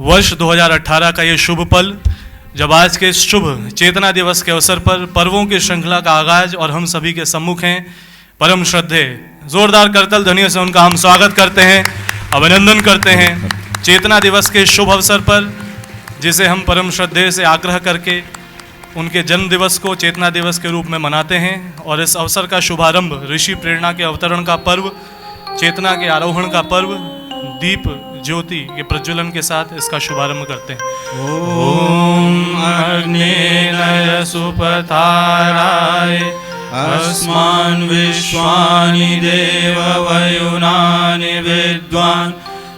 वर्ष 2018 का ये शुभ पल, जब आज के इस शुभ चेतना दिवस के अवसर पर पर्वों की श्रृंखला का आगाज और हम सभी के सम्मुख हैं परम श्रद्धेय, जोरदार करतल ध्वनियों से उनका हम स्वागत करते हैं, अभिनंदन करते हैं। चेतना दिवस के शुभ अवसर पर जिसे हम परम श्रद्धेय से आग्रह करके उनके जन्म दिवस को चेतना दिवस के रूप में मनाते हैं और इस अवसर का शुभारंभ ऋषि प्रेरणा के अवतरण का पर्व, चेतना के आरोहण का पर्व, दीप ज्योति के प्रज्वलन के साथ इसका शुभारंभ करते हैं। ओम अग्नेय सुपताराय अस्मान् विश्वानि देव वयुनानि विद्वान्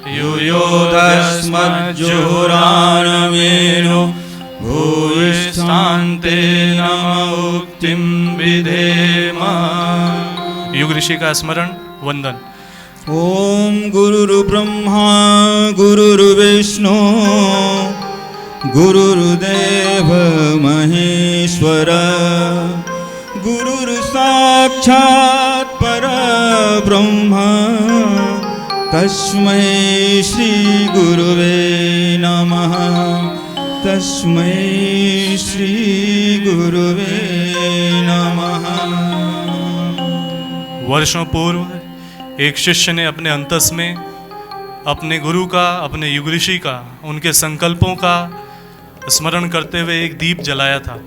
युयोधस्मज्जुहोरानमेनो भूयिष्ठान्ते नम उक्तिं विधेम। युग ऋषि का स्मरण वंदन। ओम गुरुर्ब्रह्मा गुरुर्विष्णु गुरुर्देव महेश्वर गुरुर्साक्षात् परब्रह्म तस्मै श्री गुरुवे नमः। तस्मै श्री गुरुवे नमः। वर्षों पूर्व एक शिष्य ने अपने अंतस में अपने गुरु का, अपने युग ऋषि का, उनके संकल्पों का स्मरण करते हुए एक दीप जलाया था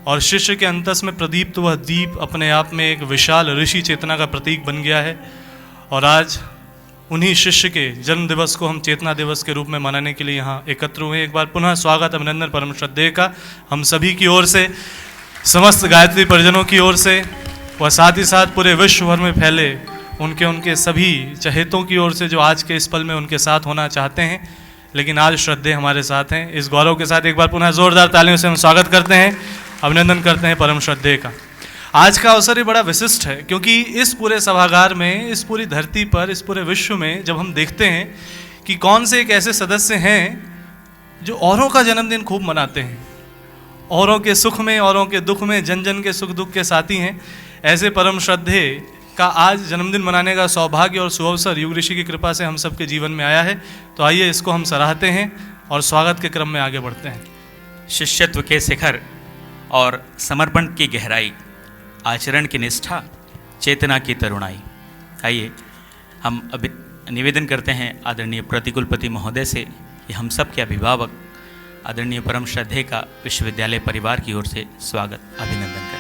और शिष्य के अंतस में प्रदीप्त वह दीप अपने आप में एक विशाल ऋषि चेतना का प्रतीक बन गया है। और आज उन्हीं शिष्य के जन्म दिवस को हम चेतना दिवस के रूप में मनाने के लिए यहाँ एकत्र हुए। एक बार पुनः स्वागत, अभिनंदन परम श्रद्धेय का हम सभी की ओर से, समस्त गायत्री परिजनों की ओर से, व साथ ही साथ पूरे विश्व भर में फैले उनके सभी चहेतों की ओर से जो आज के इस पल में उनके साथ होना चाहते हैं, लेकिन आज श्रद्धेय हमारे साथ हैं। इस गौरव के साथ एक बार पुनः जोरदार तालियों से हम स्वागत करते हैं, अभिनंदन करते हैं परम श्रद्धेय का। आज का अवसर ही बड़ा विशिष्ट है क्योंकि इस पूरे सभागार में, इस पूरी धरती पर, इस पूरे विश्व में जब हम देखते हैं कि कौन से एक ऐसे सदस्य हैं जो औरों का जन्मदिन खूब मनाते हैं, औरों के सुख में, औरों के दुख में, जन जन के सुख दुख के साथी हैं, ऐसे परम श्रद्धेय का आज जन्मदिन मनाने का सौभाग्य और सुअवसर युग ऋषि की कृपा से हम सबके जीवन में आया है। तो आइए इसको हम सराहते हैं और स्वागत के क्रम में आगे बढ़ते हैं। शिष्यत्व के शिखर और समर्पण की गहराई, आचरण की निष्ठा, चेतना की तरुणाई। आइए हम अभी निवेदन करते हैं आदरणीय प्रतिकुलपति महोदय से कि हम सब के अभिभावक आदरणीय परम श्रद्धेय का विश्वविद्यालय परिवार की ओर से स्वागत, अभिनंदन करें।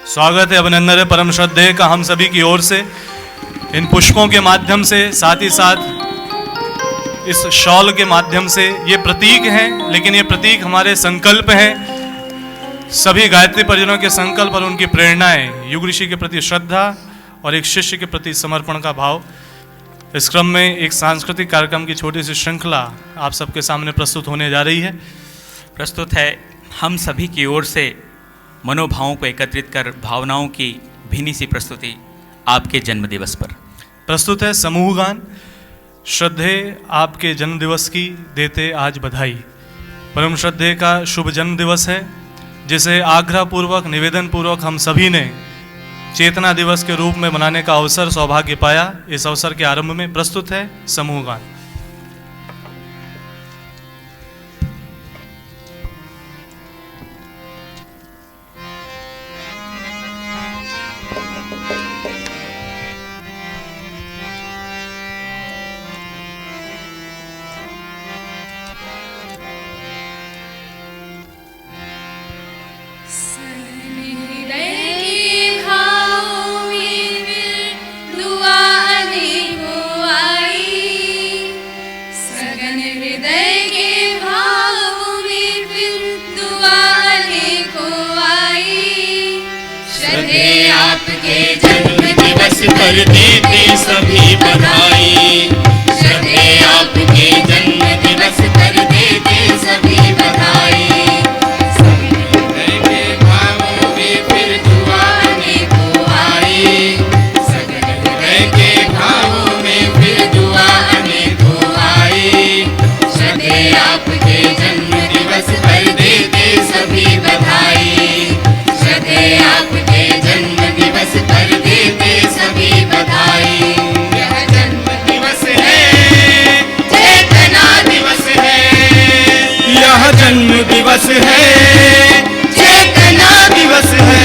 स्वागत है, अभिनंदन है परम श्रद्धेय का हम सभी की ओर से। इन पुष्पों के माध्यम से, साथ ही साथ इस शॉल के माध्यम से, ये प्रतीक हैं, लेकिन ये प्रतीक हमारे संकल्प हैं, सभी गायत्री परिजनों के संकल्प और उनकी प्रेरणाएं, युग ऋषि के प्रति श्रद्धा और एक शिष्य के प्रति समर्पण का भाव। इस क्रम में एक सांस्कृतिक कार्यक्रम की छोटी सी श्रृंखला आप सबके सामने प्रस्तुत होने जा रही है। प्रस्तुत है हम सभी की ओर से मनोभावों को एकत्रित कर भावनाओं की भीनी सी प्रस्तुति आपके जन्म दिवस पर। प्रस्तुत है समूह गान श्रद्धेय आपके जन्म दिवस की देते आज बधाई। परम श्रद्धेय का शुभ जन्म दिवस है जिसे आग्रह पूर्वक, निवेदन पूर्वक हम सभी ने चेतना दिवस के रूप में मनाने का अवसर, सौभाग्य पाया। इस अवसर के आरंभ में प्रस्तुत है समूह गान। आपके जन्म दिवस पर देते सभी बधाई। श्रद्धेय आपके जन्म दिवस पर देते सभी बधाई। सगन हृदय के भावों में फिर दुआ अनेकों आई। सगन हृदय के भावों में फिर दुआ अनेकों आई। श्रद्धेय आपके जन्म दिवस पर देते सभी बधाई। श्रद्धेय आपके जन्म दिवस पर देते सभी बधाई। यह जन्म दिवस दिवस है, चेतना दिवस है।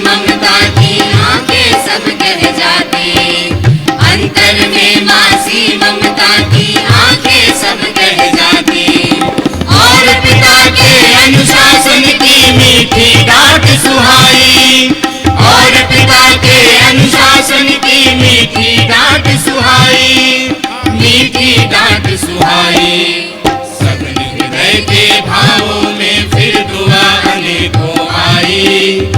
ममता की आंखें सब कह जाती, अंतर में मासी ममता की आंखें सब कह जाती। और पिता के अनुशासन की मीठी डांट सुहाई, और पिता के अनुशासन की मीठी डांट सुहाई, मीठी डांट सुहाई। सघन हृदय के भावों में फिर दुआ अनेकों आई,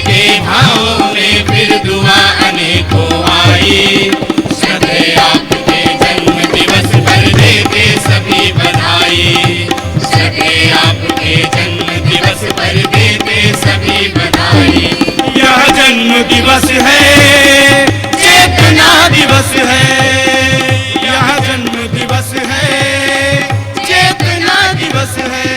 के भावों में फिर दुआ अनेकों आई। श्रद्धे आपके जन्म दिवस पर देते सभी बधाई, श्रद्धे आपके जन्म दिवस पर देते सभी बधाई। यह जन्म दिवस है, चेतना दिवस है, यह जन्म दिवस है, चेतना दिवस है।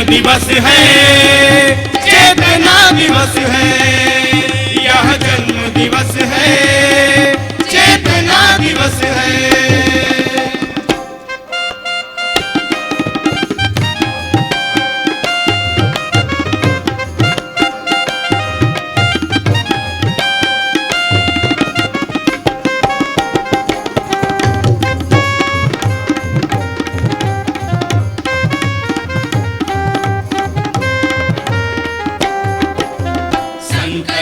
दिवस है, चेतना दिवस है, यह जन्म दिवस है, चेतना दिवस है। संकल्प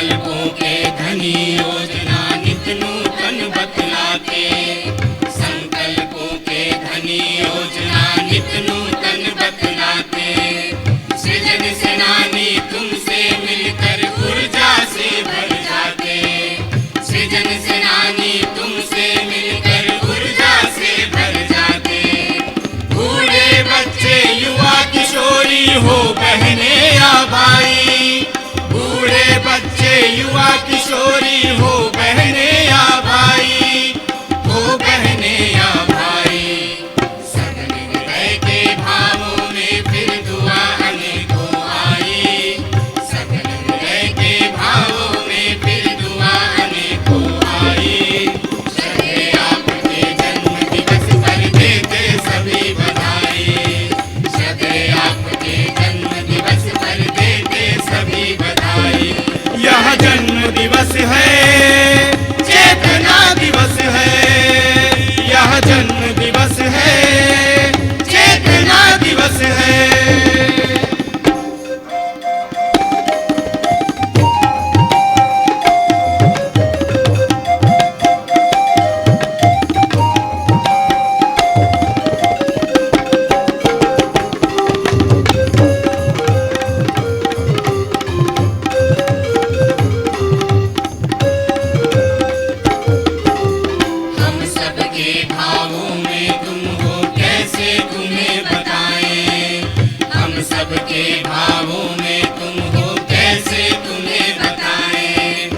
भावों में तुम हो कैसे तुम्हें बताएं।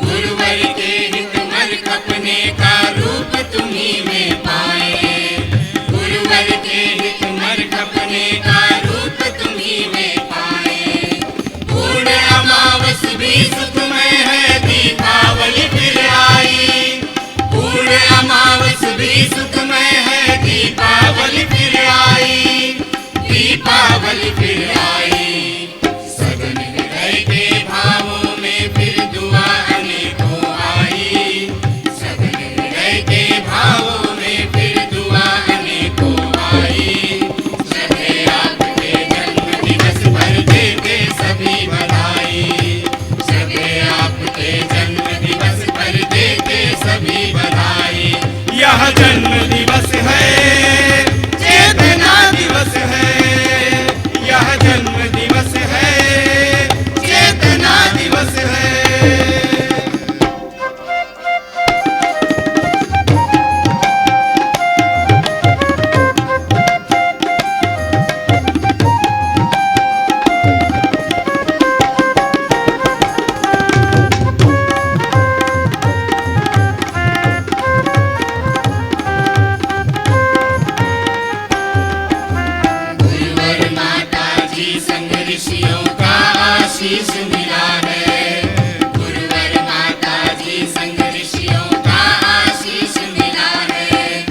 गुरुवर के हित मर खपने का रूप तुम्ही में पाए। गुरुवर के हित मर खपने का रूप तुम्ही में पाए। पूर्ण अमावस भी सुखमय है दीपावली फिर आई। पूर्ण अमावस भी सुखमय है दीपावली फिर आई। दीपावली फिर आई। सघन हृदय के भावों में फिर दुआ अनेकों आई। सघन हृदय के भावों में फिर दुआ अनेकों आई। सधे आपके जन्म दिवस पर देते सभी बधाई। सधे आपके जन्म दिवस पर देते सभी बधाई। यह जन्म दिवस है चेतना दिवस है। यह जन्म दिवस है चेतना दिवस है। गुरुवर माता जी संग ऋषियों का आशीष मिला है। गुरुवर माता जी संग ऋषियों का आशीष मिला है।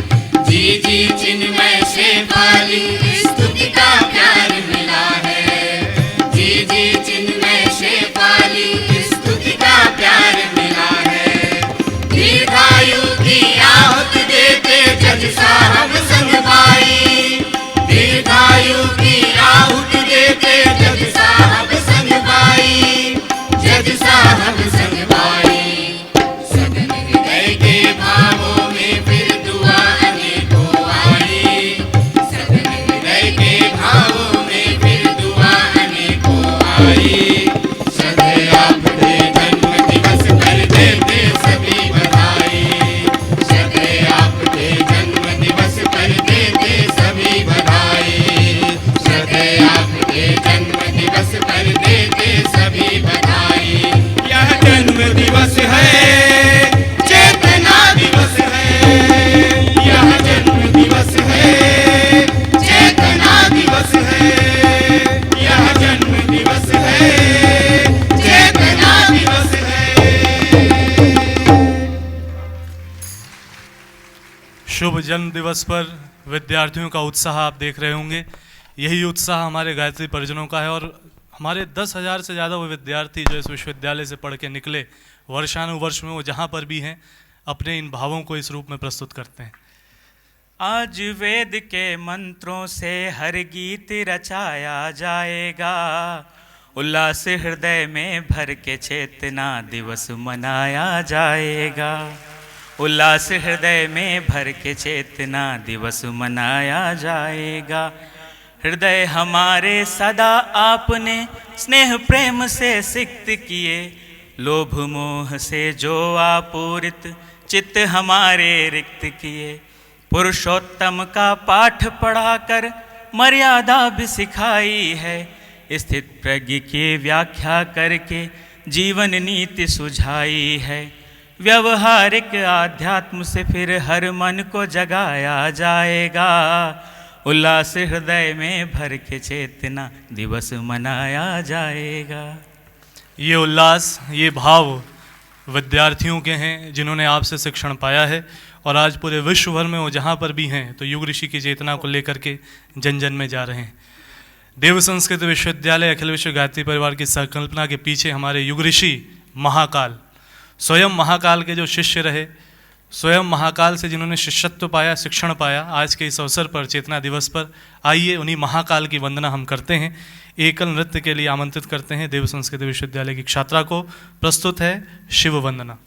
जी जी चिन्मय शेफाली स्तुति का प्यार मिला है। जी जी चिन्मय शेफाली स्तुति का प्यार मिला है। दीर्घायु की आहुत देते जज साहब संग भाई। दीर्घायु की आहुत देते जज साहब संग भाई। जज साहब संग भाई। सघन हृदय के भावों में फिर दुआ अनेकों आई। सघन हृदय के भावों में फिर दुआ अनेकों आई। सधे आपके जन्म दिवस पर देते सभी बधाई। सधे आपके जन्म दिवस पर देते सभी बधाई। सधे आपके जन्म दिवस पर देते सभी बधाई। यह जन्म दिवस है चेतना दिवस है। यह जन्म दिवस है चेतना दिवस है। यह जन्म दिवस है चेतना दिवस है। शुभ जन्म दिवस पर विद्यार्थियों का उत्साह आप देख रहे होंगे। यही उत्साह हमारे गायत्री परिजनों का है और हमारे 10,000 से ज़्यादा वो विद्यार्थी जो इस विश्वविद्यालय से पढ़ के निकले वर्षानुवर्ष में वो जहाँ पर भी हैं अपने इन भावों को इस रूप में प्रस्तुत करते हैं। आज वेद के मंत्रों से हर गीत रचाया जाएगा। उल्लास हृदय में भर के चेतना दिवस मनाया जाएगा। उल्लास हृदय में भर के चेतना दिवस मनाया जाएगा। हृदय हमारे सदा आपने स्नेह प्रेम से सिक्त किए। लोभ मोह से जो आपूरित चित्त हमारे रिक्त किए। पुरुषोत्तम का पाठ पढ़ाकर मर्यादा भी सिखाई है। स्थित प्रज्ञ की व्याख्या करके जीवन नीति सुझाई है। व्यवहारिक आध्यात्म से फिर हर मन को जगाया जाएगा। उल्लास हृदय में भर के चेतना दिवस मनाया जाएगा। ये उल्लास ये भाव विद्यार्थियों के हैं जिन्होंने आपसे शिक्षण पाया है और आज पूरे विश्व भर में वो जहाँ पर भी हैं तो युग ऋषि की चेतना को लेकर के जन जन में जा रहे हैं। देव संस्कृत विश्वविद्यालय अखिल विश्व गायत्री परिवार की संकल्पना के पीछे हमारे युग ऋषि महाकाल, स्वयं महाकाल के जो शिष्य रहे, स्वयं महाकाल से जिन्होंने शिष्यत्व पाया, शिक्षण पाया, आज के इस अवसर पर चेतना दिवस पर आइए उन्हीं महाकाल की वंदना हम करते हैं। एकल नृत्य के लिए आमंत्रित करते हैं देव संस्कृत विश्वविद्यालय की छात्रा को। प्रस्तुत है शिव वंदना।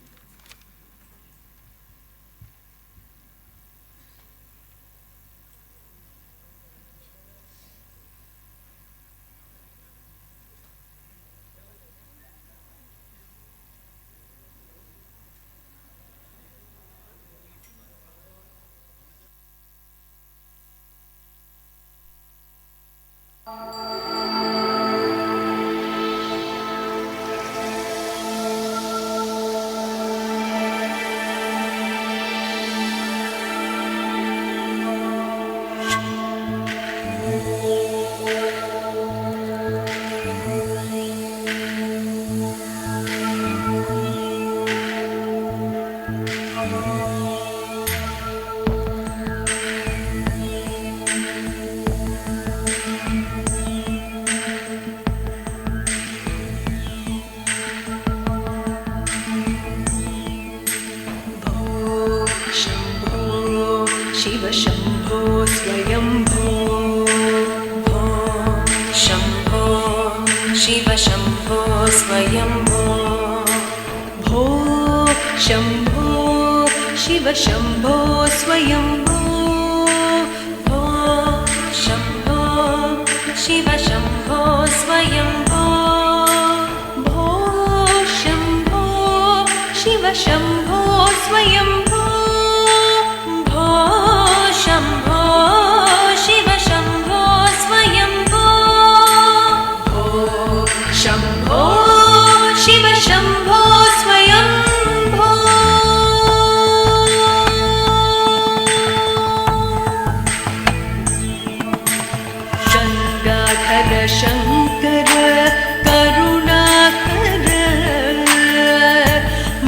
स्वयम्भो भो शम्भो शिव शम्भो स्वयम्भो भो शम्भो शिव शम्भो स्वयम्भो भो शम्भो शिव शम्भो स्वयम्भो भो शम्भो शिव शम्भो स्वयम्भो भो शम्भो शिव शम्भो स्वयम्भो भो शम्भो शिव शम्भो स्वयम्भो गङ्गाधर शङ्कर करुणाकर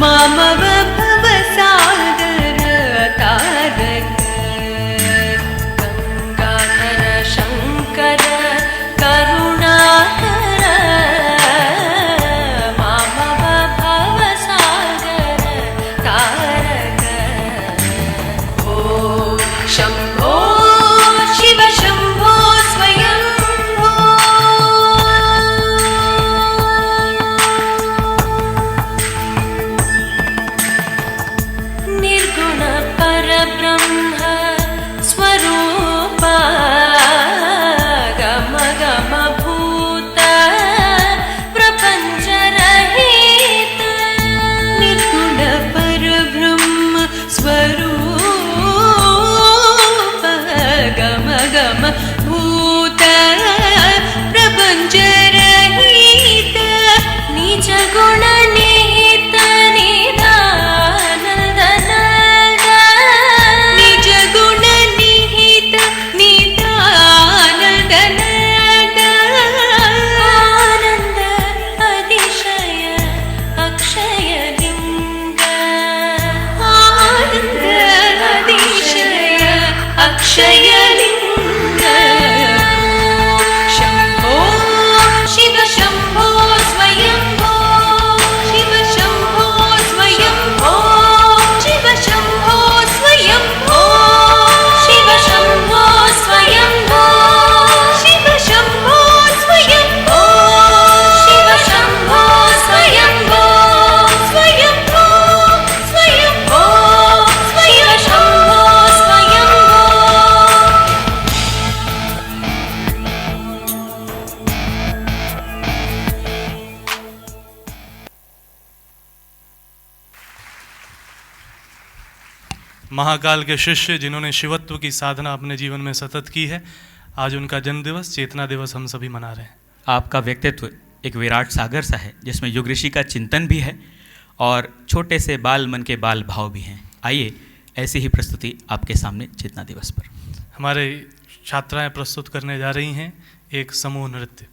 मामव भवसागर तारक गङ्गाधर शङ्कर करुणाकर मामव भवसागर तारक भो शम्भो शिव शम्भो स्वयम्भो निर्गुण परब्रह्म स्वरूप गम गम भूत प्रपञ्च रहित निर्गुण परब्रह्म स्वरूप गम गम भूत प्रपञ्च रहित निज गुण निहित निदानन्द निज गुण निहित निदानन्द आनन्द अतिशय अक्षय लिंग आनन्द अतिशय अक्षय लिंग शम्भो शिव शम्भो स्वयम्भो शिव शम्भो स्वयम्भो शिव शम्भो स्वयम्भो शिव शम्भो स्वयम्भो शिव शम्भो स्वयम्भो शिव शम्भो स्वयम्भो स्वयम्भो स्वयम्भो शिव शम्भो स्वयम्भो महाकाल के शिष्य जिन्होंने शिवत्व की साधना अपने जीवन में सतत की है, आज उनका जन्म दिवस चेतना दिवस हम सभी मना रहे हैं। आपका व्यक्तित्व एक विराट सागर सा है जिसमें युग ऋषि का चिंतन भी है और छोटे से बाल मन के बाल भाव भी हैं। आइए ऐसी ही प्रस्तुति आपके सामने चेतना दिवस पर। हमारे छात्राएं प्रस्तुत करने जा रही हैं एक समूह नृत्य।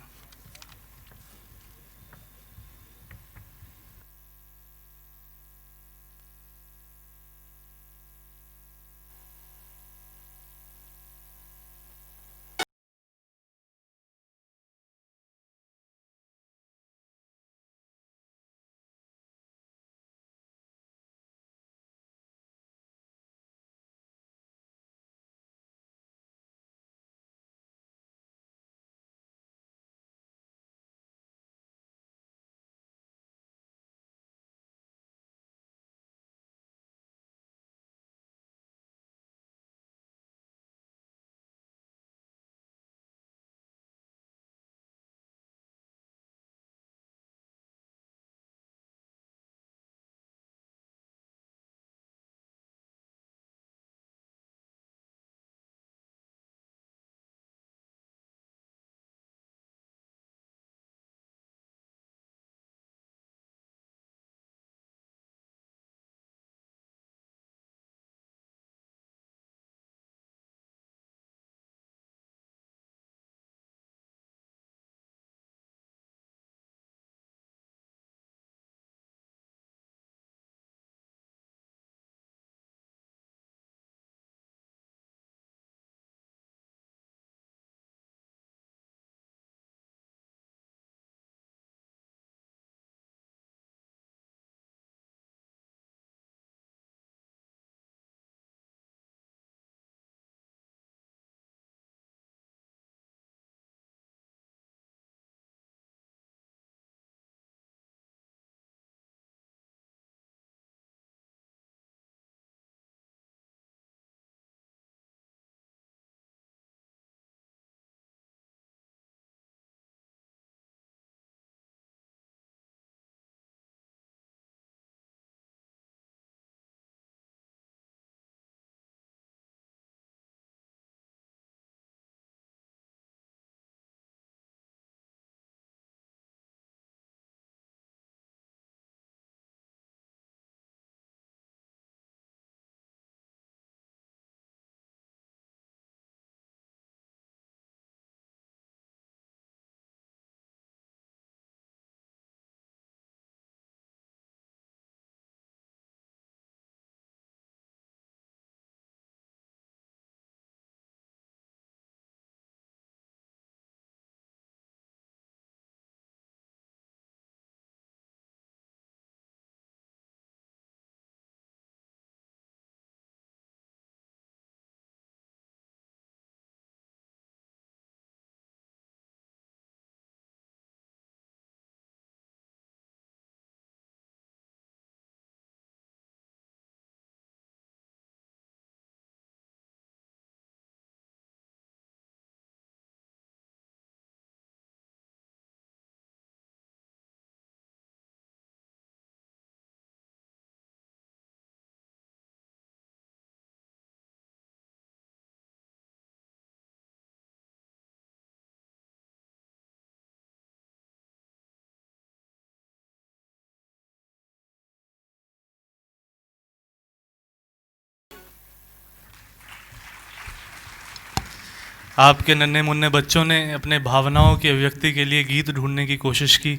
आपके नन्हे मुन्ने बच्चों ने अपने भावनाओं की अभिव्यक्ति के लिए गीत ढूंढने की कोशिश की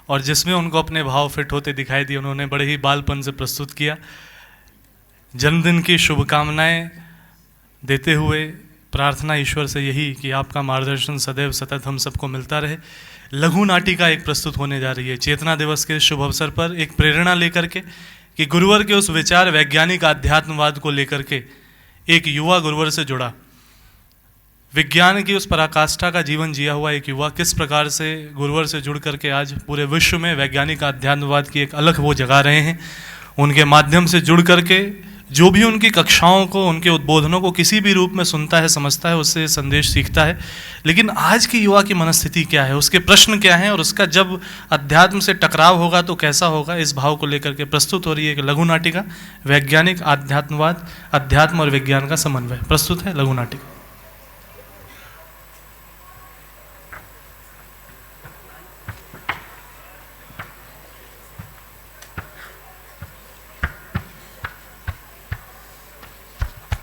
और जिसमें उनको अपने भाव फिट होते दिखाई दिए उन्होंने बड़े ही बालपन से प्रस्तुत किया। जन्मदिन की शुभकामनाएं देते हुए प्रार्थना ईश्वर से यही कि आपका मार्गदर्शन सदैव सतत हम सबको मिलता रहे। लघु नाटिका एक प्रस्तुत होने जा रही है चेतना दिवस के शुभ अवसर पर, एक प्रेरणा लेकर के कि गुरुवर के उस विचार वैज्ञानिक आध्यात्मवाद को लेकर के एक युवा गुरुवर से जुड़ा, विज्ञान की उस पराकाष्ठा का जीवन जिया हुआ एक युवा किस प्रकार से गुरुवर से जुड़ करके आज पूरे विश्व में वैज्ञानिक आध्यात्मवाद की एक अलग वो जगा रहे हैं। उनके माध्यम से जुड़ करके जो भी उनकी कक्षाओं को, उनके उद्बोधनों को किसी भी रूप में सुनता है, समझता है, उससे संदेश सीखता है। लेकिन आज की युवा की मनस्थिति क्या है, उसके प्रश्न क्या हैं और उसका जब अध्यात्म से टकराव होगा तो कैसा होगा, इस भाव को लेकर के प्रस्तुत हो रही है एक लघु नाटिका। वैज्ञानिक आध्यात्मवाद, अध्यात्म और विज्ञान का समन्वय प्रस्तुत है लघु नाटिका।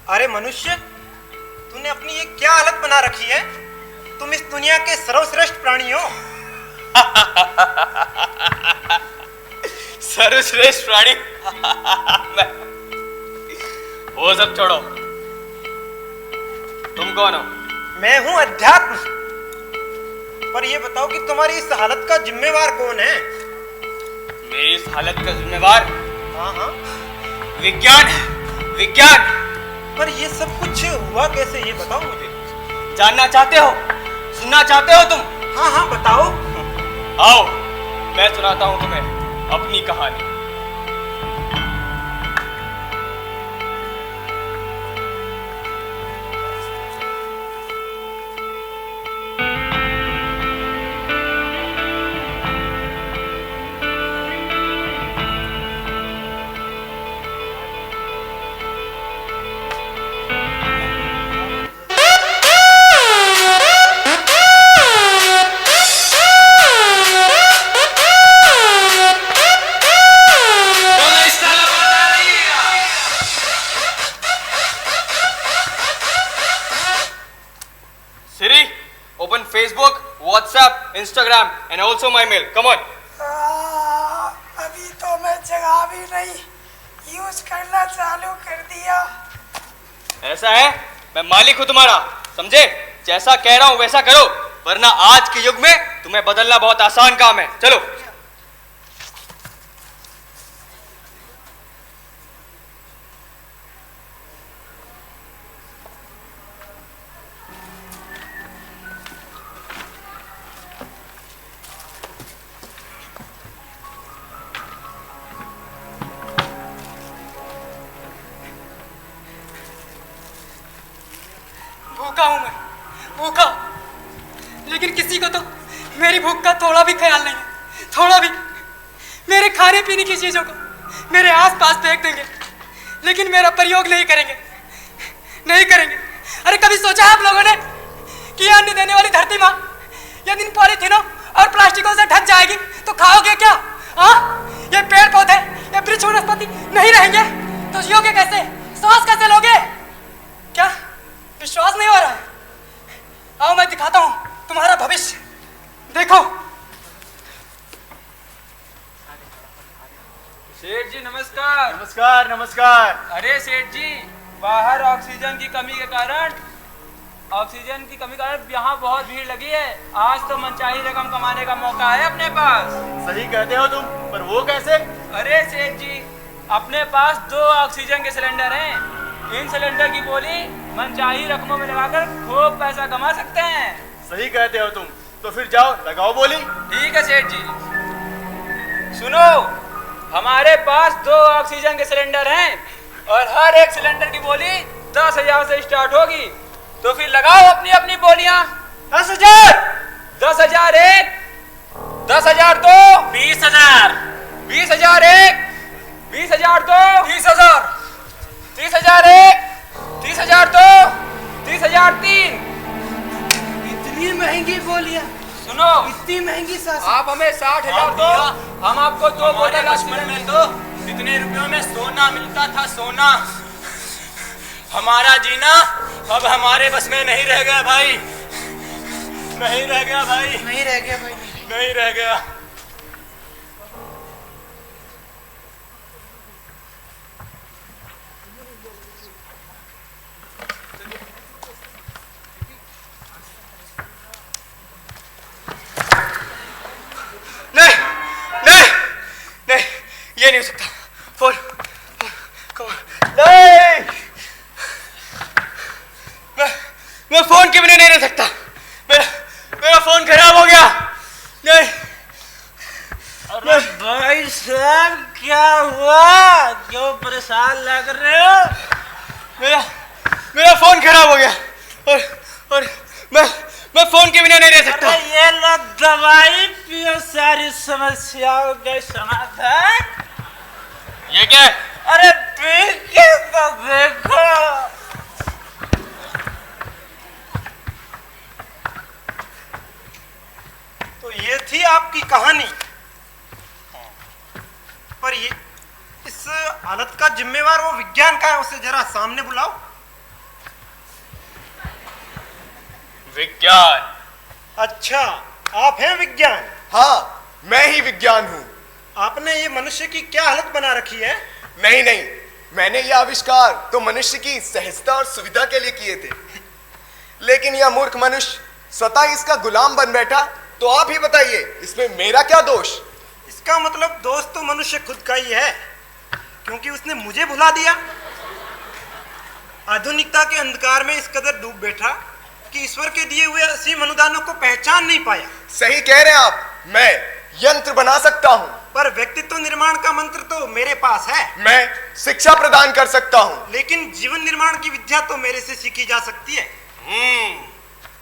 अरे मनुष्य, तूने अपनी ये क्या हालत बना रखी है? तुम इस दुनिया के सर्वश्रेष्ठ प्राणी हो। सर्वश्रेष्ठ प्राणी? वो सब छोड़ो, तुम कौन हो? मैं हूं अध्यात्म। पर ये बताओ कि तुम्हारी इस हालत का जिम्मेवार कौन है? मेरी इस हालत का जिम्मेवार हाँ, विज्ञान है। विज्ञान। पर ये सब कुछ हुआ कैसे, ये बताओ मुझे। जानना चाहते हो? सुनना चाहते हो तुम? हाँ बताओ। आओ, मैं सुनाता हूं तुम्हें अपनी कहानी। Instagram and also my mail. Come on. अभी तो मैं जगह भी नहीं यूज करना चालू कर दिया। ऐसा है? मैं मालिक हूँ तुम्हारा, समझे? जैसा कह रहा हूँ वैसा करो, वरना आज के युग में तुम्हें बदलना बहुत आसान काम है। चलो। भूखा हूं मैं, भूखा। लेकिन किसी को तो मेरी भूख का थोड़ा भी ख्याल नहीं है, थोड़ा भी। मेरे खाने पीने की चीजों को मेरे आसपास फेंक देंगे, लेकिन मेरा प्रयोग नहीं करेंगे, नहीं करेंगे। अरे कभी सोचा है आप लोगों ने कि अन्न देने वाली धरती माँ यदि इन पॉलीथीनों और प्लास्टिकों से ढक जाएगी तो खाओगे क्या? हाँ, ये पेड़ पौधे, ये वृक्ष वनस्पति नहीं रहेंगे तो जियोगे कैसे, सांस कैसे लोगे? क्या विश्वास नहीं हो रहा है? आओ मैं दिखाता हूं तुम्हारा भविष्य। देखो। सेठ जी नमस्कार। नमस्कार नमस्कार। अरे सेठ जी, बाहर ऑक्सीजन की कमी के कारण यहाँ बहुत भीड़ लगी है। आज तो मनचाही रकम कमाने का मौका है अपने पास। सही कहते हो तुम, पर वो कैसे? अरे सेठ जी, अपने पास 2 ऑक्सीजन के सिलेंडर हैं। इन सिलेंडर की बोली मनचाही रकमों में लगाकर खूब पैसा कमा सकते हैं। सही कहते हो तुम, तो फिर जाओ लगाओ बोली। ठीक है सेठ जी। सुनो, हमारे पास 2 ऑक्सीजन के सिलेंडर हैं और हर एक सिलेंडर की बोली 10,000 से स्टार्ट होगी। तो फिर लगाओ अपनी अपनी बोलियां। 10,000। 10,001, 10,002, 20,000, 20,001, 20,002, 30,000, 30,001, 30,002, 30,003। इतनी महंगी बोलियां, सुनो, इतनी महंगी सास। आप हमें 60,000 दो, हम आपको 2 बोतल ऑक्सीजन में दो। कितने रुपयों में सोना मिलता था? सोना। हमारा जीना अब हमारे बस में नहीं रह गया भाई, नहीं रह गया भाई, नहीं रह गया भाई, नहीं रह गया। नहीं नहीं नहीं, ये नहीं हो सकता। फोन नहीं, मैं फोन के बिना नहीं रह सकता। मेरा फोन खराब हो गया। नहीं। अरे भाई साहब क्या हुआ, क्यों परेशान लग रहे हो? मेरा फोन खराब हो गया और मैं फोन के बिना नहीं रह सकता। अरे ये लो दवाई पियो, सारी समस्याओं का समाधान। ये क्या है? अरे पी के तो देखो। तो ये थी आपकी कहानी। पर ये इस हालत का जिम्मेवार वो विज्ञान का है, उसे जरा सामने बुलाओ। विज्ञान? अच्छा, आप हैं विज्ञान? हाँ, मैं ही विज्ञान हूँ। आपने ये मनुष्य की क्या हालत बना रखी है? नहीं नहीं, मैंने यह आविष्कार तो मनुष्य की सहजता और सुविधा के लिए किए थे, लेकिन यह मूर्ख मनुष्य स्वतः इसका गुलाम बन बैठा। तो आप ही बताइए, इसमें मेरा क्या दोष? इसका मतलब दोष तो मनुष्य खुद का ही है, क्योंकि उसने मुझे भुला दिया। आधुनिकता के अंधकार में इस कदर डूब बैठा कि ईश्वर के दिए हुए असीम अनुदानों को पहचान नहीं पाया। सही कह रहे हैं आप, मैं यंत्र बना सकता हूँ, पर व्यक्तित्व निर्माण का मंत्र तो मेरे पास है। मैं शिक्षा प्रदान कर सकता हूँ, लेकिन जीवन निर्माण की विद्या तो मेरे से सीखी जा सकती है।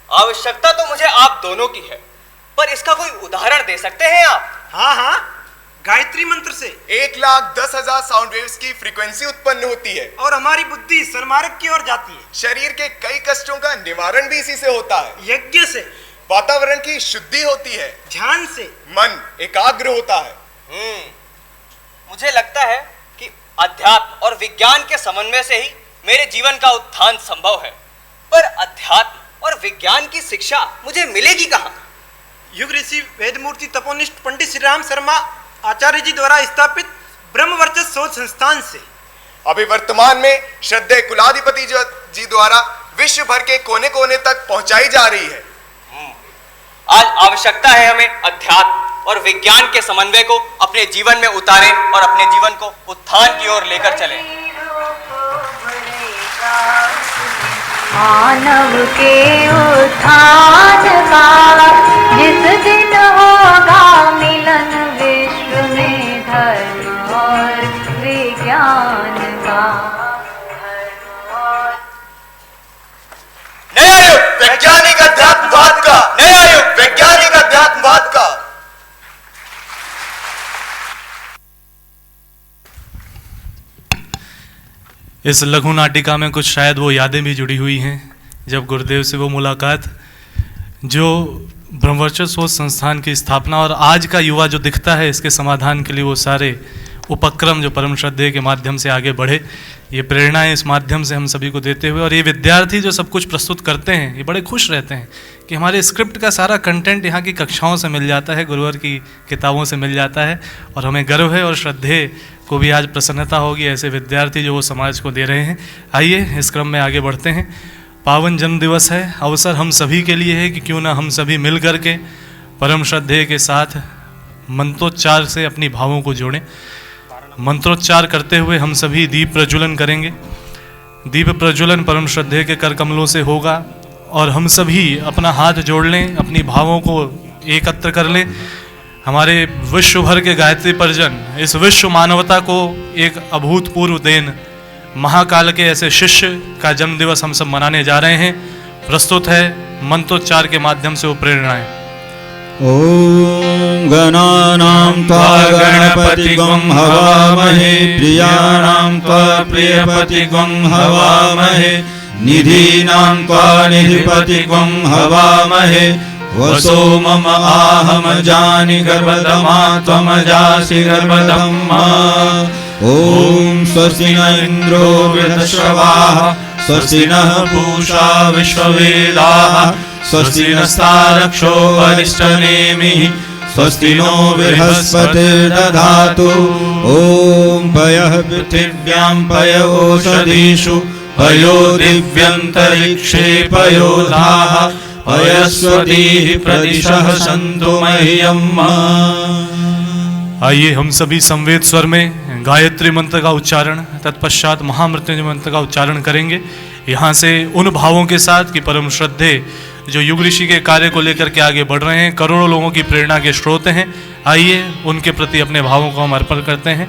आवश्यकता तो मुझे आप दोनों की है, पर इसका कोई उदाहरण दे सकते हैं आप? हाँ हाँ, गायत्री मंत्र से 1,10,000 साउंड वेव्स की फ्रीक्वेंसी उत्पन्न होती है और हमारी बुद्धि सन्मार्ग की ओर जाती है। शरीर के कई कष्टों का निवारण भी इसी से होता है। यज्ञ से वातावरण की शुद्धि होती है, ध्यान से मन एकाग्र होता है। मुझे लगता है कि अध्यात्म और विज्ञान के समन्वय से ही मेरे जीवन का उत्थान संभव है, पर अध्यात्म और विज्ञान की शिक्षा मुझे मिलेगी कहाँ? युग ऋषि वेदमूर्ति तपोनिष्ठ पंडित श्री राम शर्मा आचार्य जी द्वारा स्थापित ब्रह्म वर्चस्व शोध संस्थान से। अभी वर्तमान में श्रद्धेय कुलाधिपति जी द्वारा विश्व भर के कोने कोने तक पहुंचाई जा रही है। आज आवश्यकता है हमें अध्यात्म और विज्ञान के समन्वय को अपने जीवन में उतारें और अपने जीवन को उत्थान की ओर लेकर चलें। मानव के उत्थान का जिस दिन होगा मिलन विश्व में धर्म और विज्ञान का। नया युग वैज्ञानिक अध्यात्मवाद का, नया युग वैज्ञानिक अध्यात्मवाद का। इस लघु नाटिका में कुछ शायद वो यादें भी जुड़ी हुई हैं, जब गुरुदेव से वो मुलाकात, जो ब्रह्मवर्चस्व शोध संस्थान की स्थापना और आज का युवा जो दिखता है इसके समाधान के लिए वो सारे उपक्रम जो परम श्रद्धेय के माध्यम से आगे बढ़े, ये प्रेरणाएं इस माध्यम से हम सभी को देते हुए, और ये विद्यार्थी जो सब कुछ प्रस्तुत करते हैं ये बड़े खुश रहते हैं कि हमारे स्क्रिप्ट का सारा कंटेंट यहाँ की कक्षाओं से मिल जाता है, गुरुवर की किताबों से मिल जाता है, और हमें गर्व है और श्रद्धेय को भी आज प्रसन्नता होगी ऐसे विद्यार्थी जो वो समाज को दे रहे हैं। आइए इस क्रम में आगे बढ़ते हैं। पावन जन्म दिवस है, अवसर हम सभी के लिए है कि क्यों ना हम सभी मिल कर के परम श्रद्धेय के साथ मंत्रोच्चार से अपनी भावों को जोड़ें। मंत्रोच्चार करते हुए हम सभी दीप प्रज्वलन करेंगे। दीप प्रज्वलन परम श्रद्धेय के कर कमलों से होगा और हम सभी अपना हाथ जोड़ लें, अपनी भावों को एकत्र कर लें। हमारे विश्व भर के गायत्री परिजन इस विश्व मानवता को एक अभूतपूर्व देन महाकाल के ऐसे शिष्य का जन्म दिवस हम सब मनाने जा रहे हैं। प्रस्तुत है मंत्रोच्चार के माध्यम से वो प्रेरणाएं। ॐ गणानां त्वा गणपतिगं हवामहे प्रियाणां त्वा प्रियपतिगं हवामहे निधीनां त्वा निधिपतिगं हवामहे वसो मम आहम जानि गर्भधमा त्वमजासि गर्भधम्मा। ॐ स्वस्ति न इन्द्रो वृद्धश्रवाः स्वस्ति नः पूषा विश्ववेदाः स्वस्ति नस्तारक्षो अरिष्टनेमिः स्वस्ति नो बृहस्पतिर्दधातु ॐ पयः पृथिव्यां पय ओषधीषु पयो दिव्यन्तरिक्षे पयोधाः पयस्वतीः प्रदिशः सन्तु मह्यम्। आइए हम सभी संवेद स्वर में गायत्री मंत्र का उच्चारण तत्पश्चात महामृत्युंजय मंत्र का उच्चारण करेंगे। यहाँ से उन भावों के साथ कि परम श्रद्धे जो युग ऋषि के कार्य को लेकर के आगे बढ़ रहे हैं, करोड़ों लोगों की प्रेरणा के स्रोत हैं, आइए उनके प्रति अपने भावों को हम अर्पण करते हैं।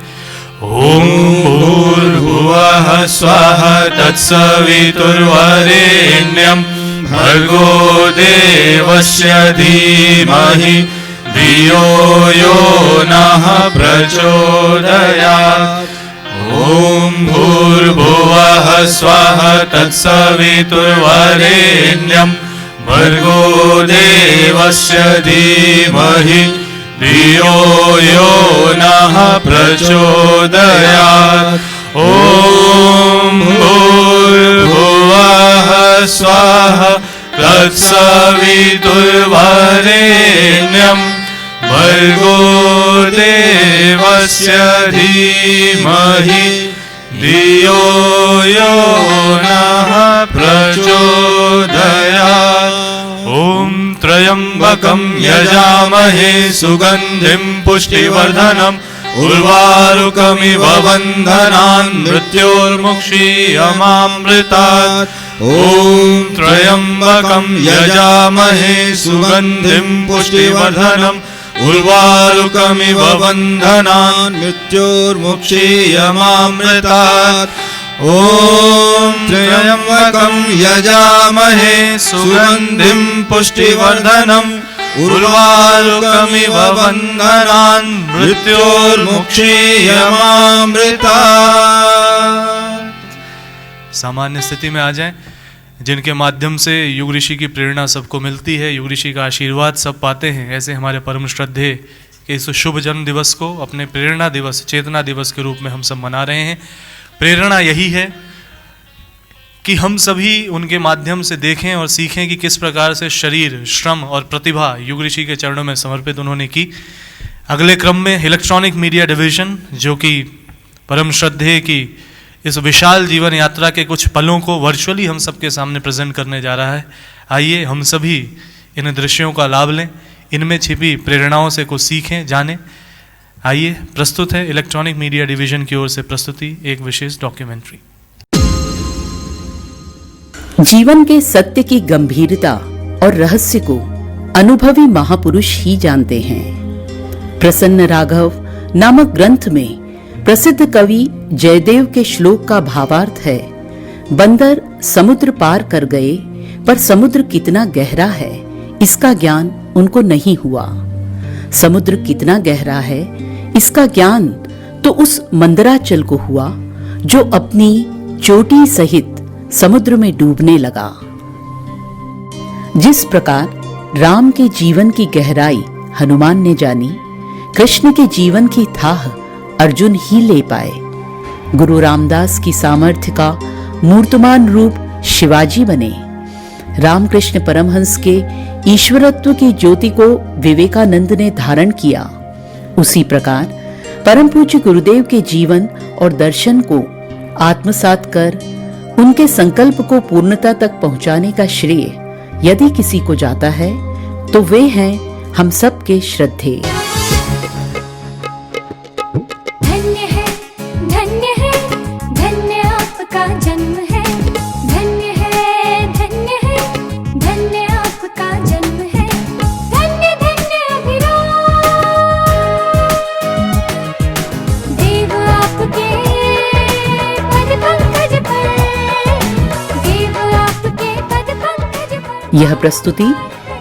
ओम भूर्भुवः स्वः तत्सवितुर्वरेण्यं भर्गो देवस्य धीमहि धियो यो नः प्रचोदयात्। ओम भूर्भुवः स्वः तत्सवितुर्वरेण्यं भर्गो देवस्य धीमहि धियो यो नः प्रचोदयात्। ओम भूर्भुवः स्वः तत्सवितुर्वरेण्यं भर्गो देवस्य धीमहि धियो यो नः प्रचोदयात्। ओम त्र्यंबकं यजामहे सुगंधिं पुष्टिवर्धनम् उर्वारुकमिव बन्धनान् मृत्योर्मुक्षीयमामृतात्। ओम त्र्यंबकं यजामहे सुगंधिं पुष्टिवर्धनम् उर्वारुकमिव बन्धनान् मृत्योर्मुक्षीयमामृतात्। ओम त्र्यंबकं यजामहे सुगंधिं पुष्टिवर्धनम् उर्वारुकमिव बन्धनान् मृत्योर्मुक्षीयमामृतात्। सामान्य स्थिति में आ जाएं, जिनके माध्यम से युग ऋषि की प्रेरणा सबको मिलती है, युग ऋषि का आशीर्वाद सब पाते हैं, ऐसे हमारे परम श्रद्धे के इस शुभ जन्म दिवस को अपने प्रेरणा दिवस, चेतना दिवस के रूप में हम सब मना रहे हैं। प्रेरणा यही है कि हम सभी उनके माध्यम से देखें और सीखें कि किस प्रकार से शरीर, श्रम और प्रतिभा युग ऋषि के चरणों में समर्पित उन्होंने की। अगले क्रम में इलेक्ट्रॉनिक मीडिया डिवीजन, जो कि परम श्रद्धेय की इस विशाल जीवन यात्रा के कुछ पलों को वर्चुअली हम सबके सामने प्रेजेंट करने जा रहा है। आइए हम सभी इन दृश्यों का लाभ लें, इनमें छिपी प्रेरणाओं से कुछ सीखें, जानें। आइए प्रस्तुत है इलेक्ट्रॉनिक मीडिया डिवीजन की ओर से प्रस्तुति, एक विशेष डॉक्यूमेंट्री। जीवन के सत्य की गंभीरता और रहस्य को अनुभवी महापुरुष ही जानते हैं। प्रसन्न राघव नामक ग्रंथ में प्रसिद्ध कवि जयदेव के श्लोक का भावार्थ है, बंदर समुद्र पार कर गए पर समुद्र कितना गहरा है इसका ज्ञान उनको नहीं हुआ। समुद्र कितना गहरा है इसका ज्ञान तो उस मंदराचल को हुआ जो अपनी चोटी सहित समुद्र में डूबने लगा। जिस प्रकार राम के जीवन की गहराई हनुमान ने जानी, कृष्ण के जीवन की थाह अर्जुन ही ले पाए। गुरु रामदास की सामर्थ्य का मूर्तमान रूप शिवाजी बने। रामकृष्ण परमहंस के ईश्वरत्व की ज्योति को विवेकानंद ने धारण किया। उसी प्रकार परम पूज्य गुरुदेव के जीवन और दर्शन को आत्मसात कर उनके संकल्प को पूर्णता तक पहुंचाने का श्रेय यदि किसी को जाता है तो वे हैं हम सब के श्रद्धेय। धन्य है धन्य आपका जन्म है। धन्य है धन्य आपका जन्म है। धन्य अभिराम देव आपके पद पंकज पर, देव आपके पद पंकज पर। यह प्रस्तुति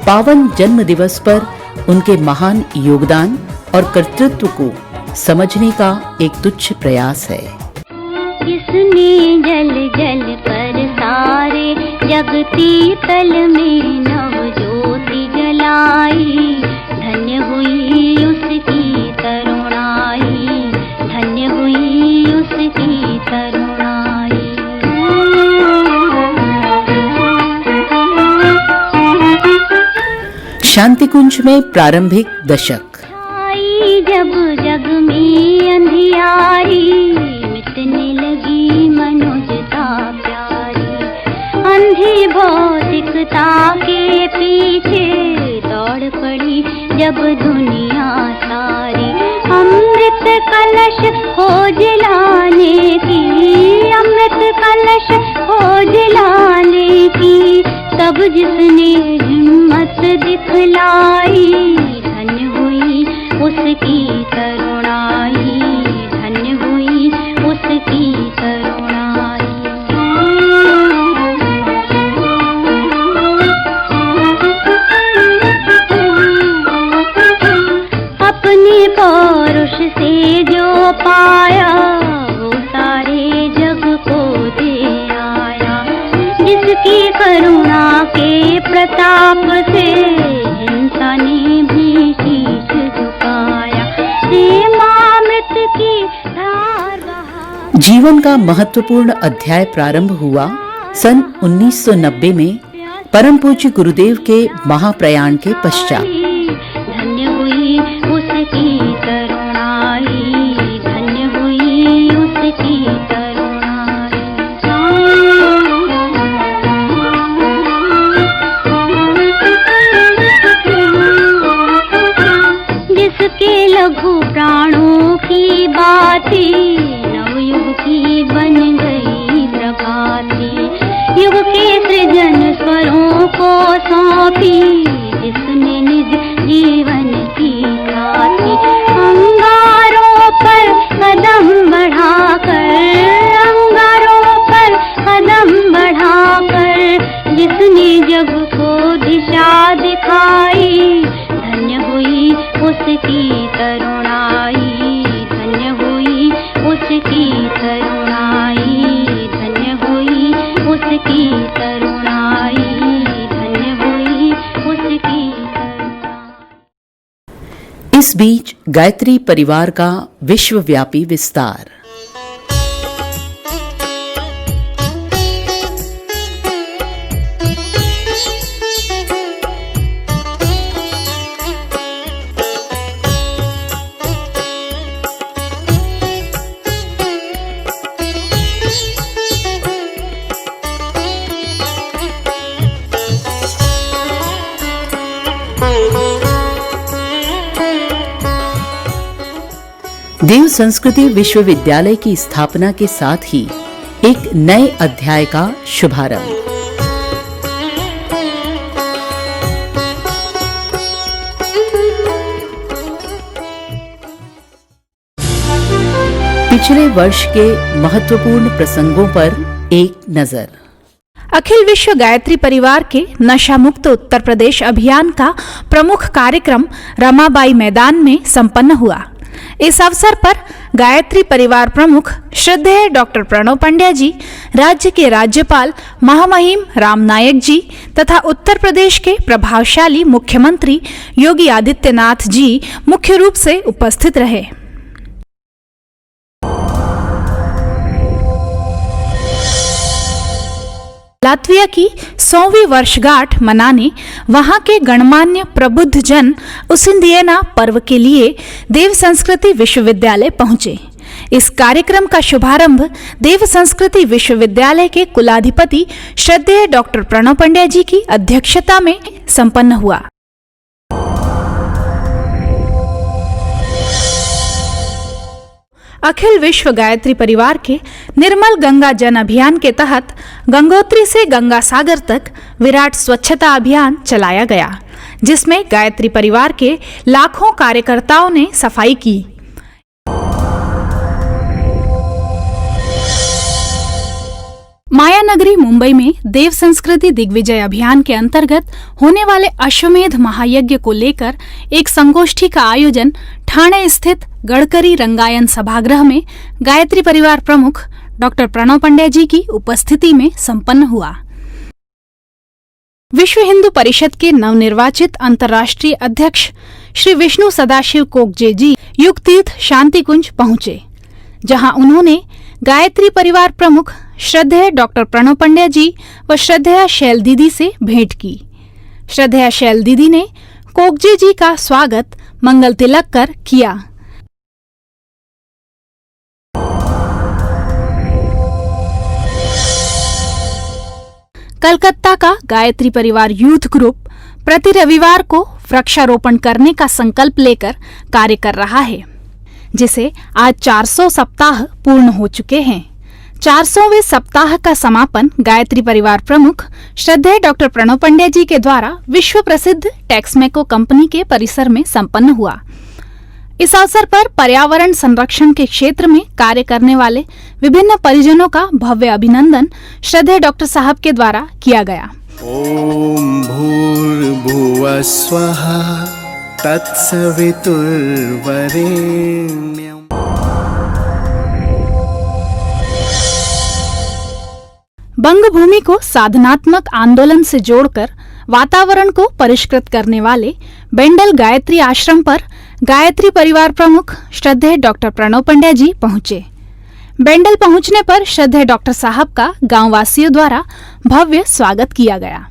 पावन जन्म दिवस पर उनके महान योगदान और कर्तृत्व को समझने का एक तुच्छ प्रयास है। किसने जल जल पर सारे जगती तल में नव ज्योति जलाई। धन्य हुई उसकी तरुणाई, धन्य हुई उसकी तरुणाई। शांति कुंज में प्रारंभिक दशक। आई जब जग में अंधियारी, मिटने लगी मनुष्यता प्यारी। अंधी भौतिकता के पीछे दौड़ पड़ी जब दुनिया सारी। अमृत कलश खोज लाने की, अमृत कलश खोज लाने की, तब जिसने हिम्मत दिखलाई, धन्य हुई उसकी करुणाई, धन्य हुई उसकी करुणाई। अपने पौरुष से जो पाया, वो सारे जग को दे आया। जिसकी करुणा के प्रताप से हिंसा ने भी शीश झुकाया। प्रेमामृत की धार बहा। जीवन का महत्वपूर्ण अध्याय प्रारंभ हुआ सन 1990 में परम पूज्य गुरुदेव के महाप्रयाण के पश्चात। धन्य हुई उसकी करुणाई, धन्य हुई उसकी करुणाई। जिसके लघु प्राणों की बातें नवयुग की बन गई प्रभाती। युग के सृजन स्वरों को सौंपी, जिसने निज जीवन की साथी। अंगारों पर कदम बढ़ाकर, अंगारों पर कदम बढ़ाकर, जिसने जग को दिशा दिखाई, धन्य हुई उसकी करुणाई, धन्य हुई उसकी करुणाई, धन्य हुई उसकी करुणाई, धन्य हुई उसकी करुणाई। इस बीच गायत्री परिवार का विश्वव्यापी विस्तार। देव संस्कृति विश्वविद्यालय की स्थापना के साथ ही एक नए अध्याय का शुभारंभ। पिछले वर्ष के महत्वपूर्ण प्रसंगों पर एक नजर। अखिल विश्व गायत्री परिवार के नशा मुक्त उत्तर प्रदेश अभियान का प्रमुख कार्यक्रम रमाबाई मैदान में संपन्न हुआ। इस अवसर पर गायत्री परिवार प्रमुख श्रद्धेय डॉक्टर प्रणव पंड्या जी, राज्य के राज्यपाल महामहिम राम नायक जी तथा उत्तर प्रदेश के प्रभावशाली मुख्यमंत्री योगी आदित्यनाथ जी मुख्य रूप से उपस्थित रहे। लात्विया की 100वीं वर्षगांठ मनाने वहां के गणमान्य प्रबुद्ध जन उसिंदियना पर्व के लिए देव संस्कृति विश्वविद्यालय पहुंचे। इस कार्यक्रम का शुभारंभ देव संस्कृति विश्वविद्यालय के कुलाधिपति श्रद्धेय डॉक्टर प्रणव पंड्या जी की अध्यक्षता में संपन्न हुआ। अखिल विश्व गायत्री परिवार के निर्मल गंगा जन अभियान के तहत गंगोत्री से गंगा सागर तक विराट स्वच्छता अभियान चलाया गया, जिसमें गायत्री परिवार के लाखों कार्यकर्ताओं ने सफाई की। मायानगरी मुंबई में देव संस्कृति दिग्विजय अभियान के अंतर्गत होने वाले अश्वमेध महायज्ञ को लेकर एक संगोष्ठी का आयोजन ठाणे स्थित गडकरी रंगायन सभागृह में गायत्री परिवार प्रमुख डॉक्टर प्रणव पंड्या जी की उपस्थिति में संपन्न हुआ। विश्व हिंदू परिषद के नवनिर्वाचित अंतर्राष्ट्रीय अध्यक्ष श्री विष्णु सदाशिव कोकजे जी युगतीर्थ शांति कुंज पहुंचे, जहां उन्होंने गायत्री परिवार प्रमुख श्रद्धेय डॉक्टर प्रणव पंड्या जी व श्रद्धेय शैल दीदी से भेंट की। श्रद्धेय शैल दीदी ने कोकजे जी का स्वागत मंगल तिलक कर किया। कलकत्ता का गायत्री परिवार यूथ ग्रुप प्रति रविवार को वृक्षारोपण करने का संकल्प लेकर कार्य कर रहा है, जिसे आज 400 सप्ताह पूर्ण हो चुके हैं। 400वें सप्ताह का समापन गायत्री परिवार प्रमुख श्रद्धेय डॉक्टर प्रणव पंड्या जी के द्वारा विश्व प्रसिद्ध टेक्समेको कंपनी के परिसर में संपन्न हुआ। इस अवसर पर पर्यावरण संरक्षण के क्षेत्र में कार्य करने वाले विभिन्न परिजनों का भव्य अभिनंदन श्रद्धेय डॉक्टर साहब के द्वारा किया गया। ओम भूर्भुवः स्वः तत्सवितुर्वरेण्यम्। बंग भूमि को साधनात्मक आंदोलन से जोड़कर वातावरण को परिष्कृत करने वाले बेंडल गायत्री आश्रम पर गायत्री परिवार प्रमुख श्रद्धेय डॉक्टर प्रणव पंड्या जी पहुंचे। बेंडल पहुंचने पर श्रद्धेय डॉक्टर साहब का गांव वासियों द्वारा भव्य स्वागत किया गया।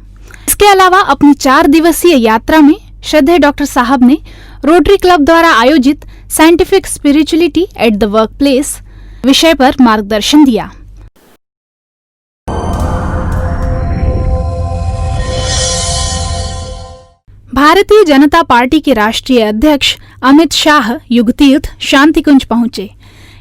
इसके अलावा अपनी 4 दिवसीय यात्रा में श्रद्धेय डॉक्टर साहब ने रोटरी क्लब द्वारा आयोजित scientific spirituality at the work place विषय पर मार्गदर्शन दिया। भारतीय जनता पार्टी के राष्ट्रीय अध्यक्ष अमित शाह युगतीर्थ शांतिकुंज पहुंचे।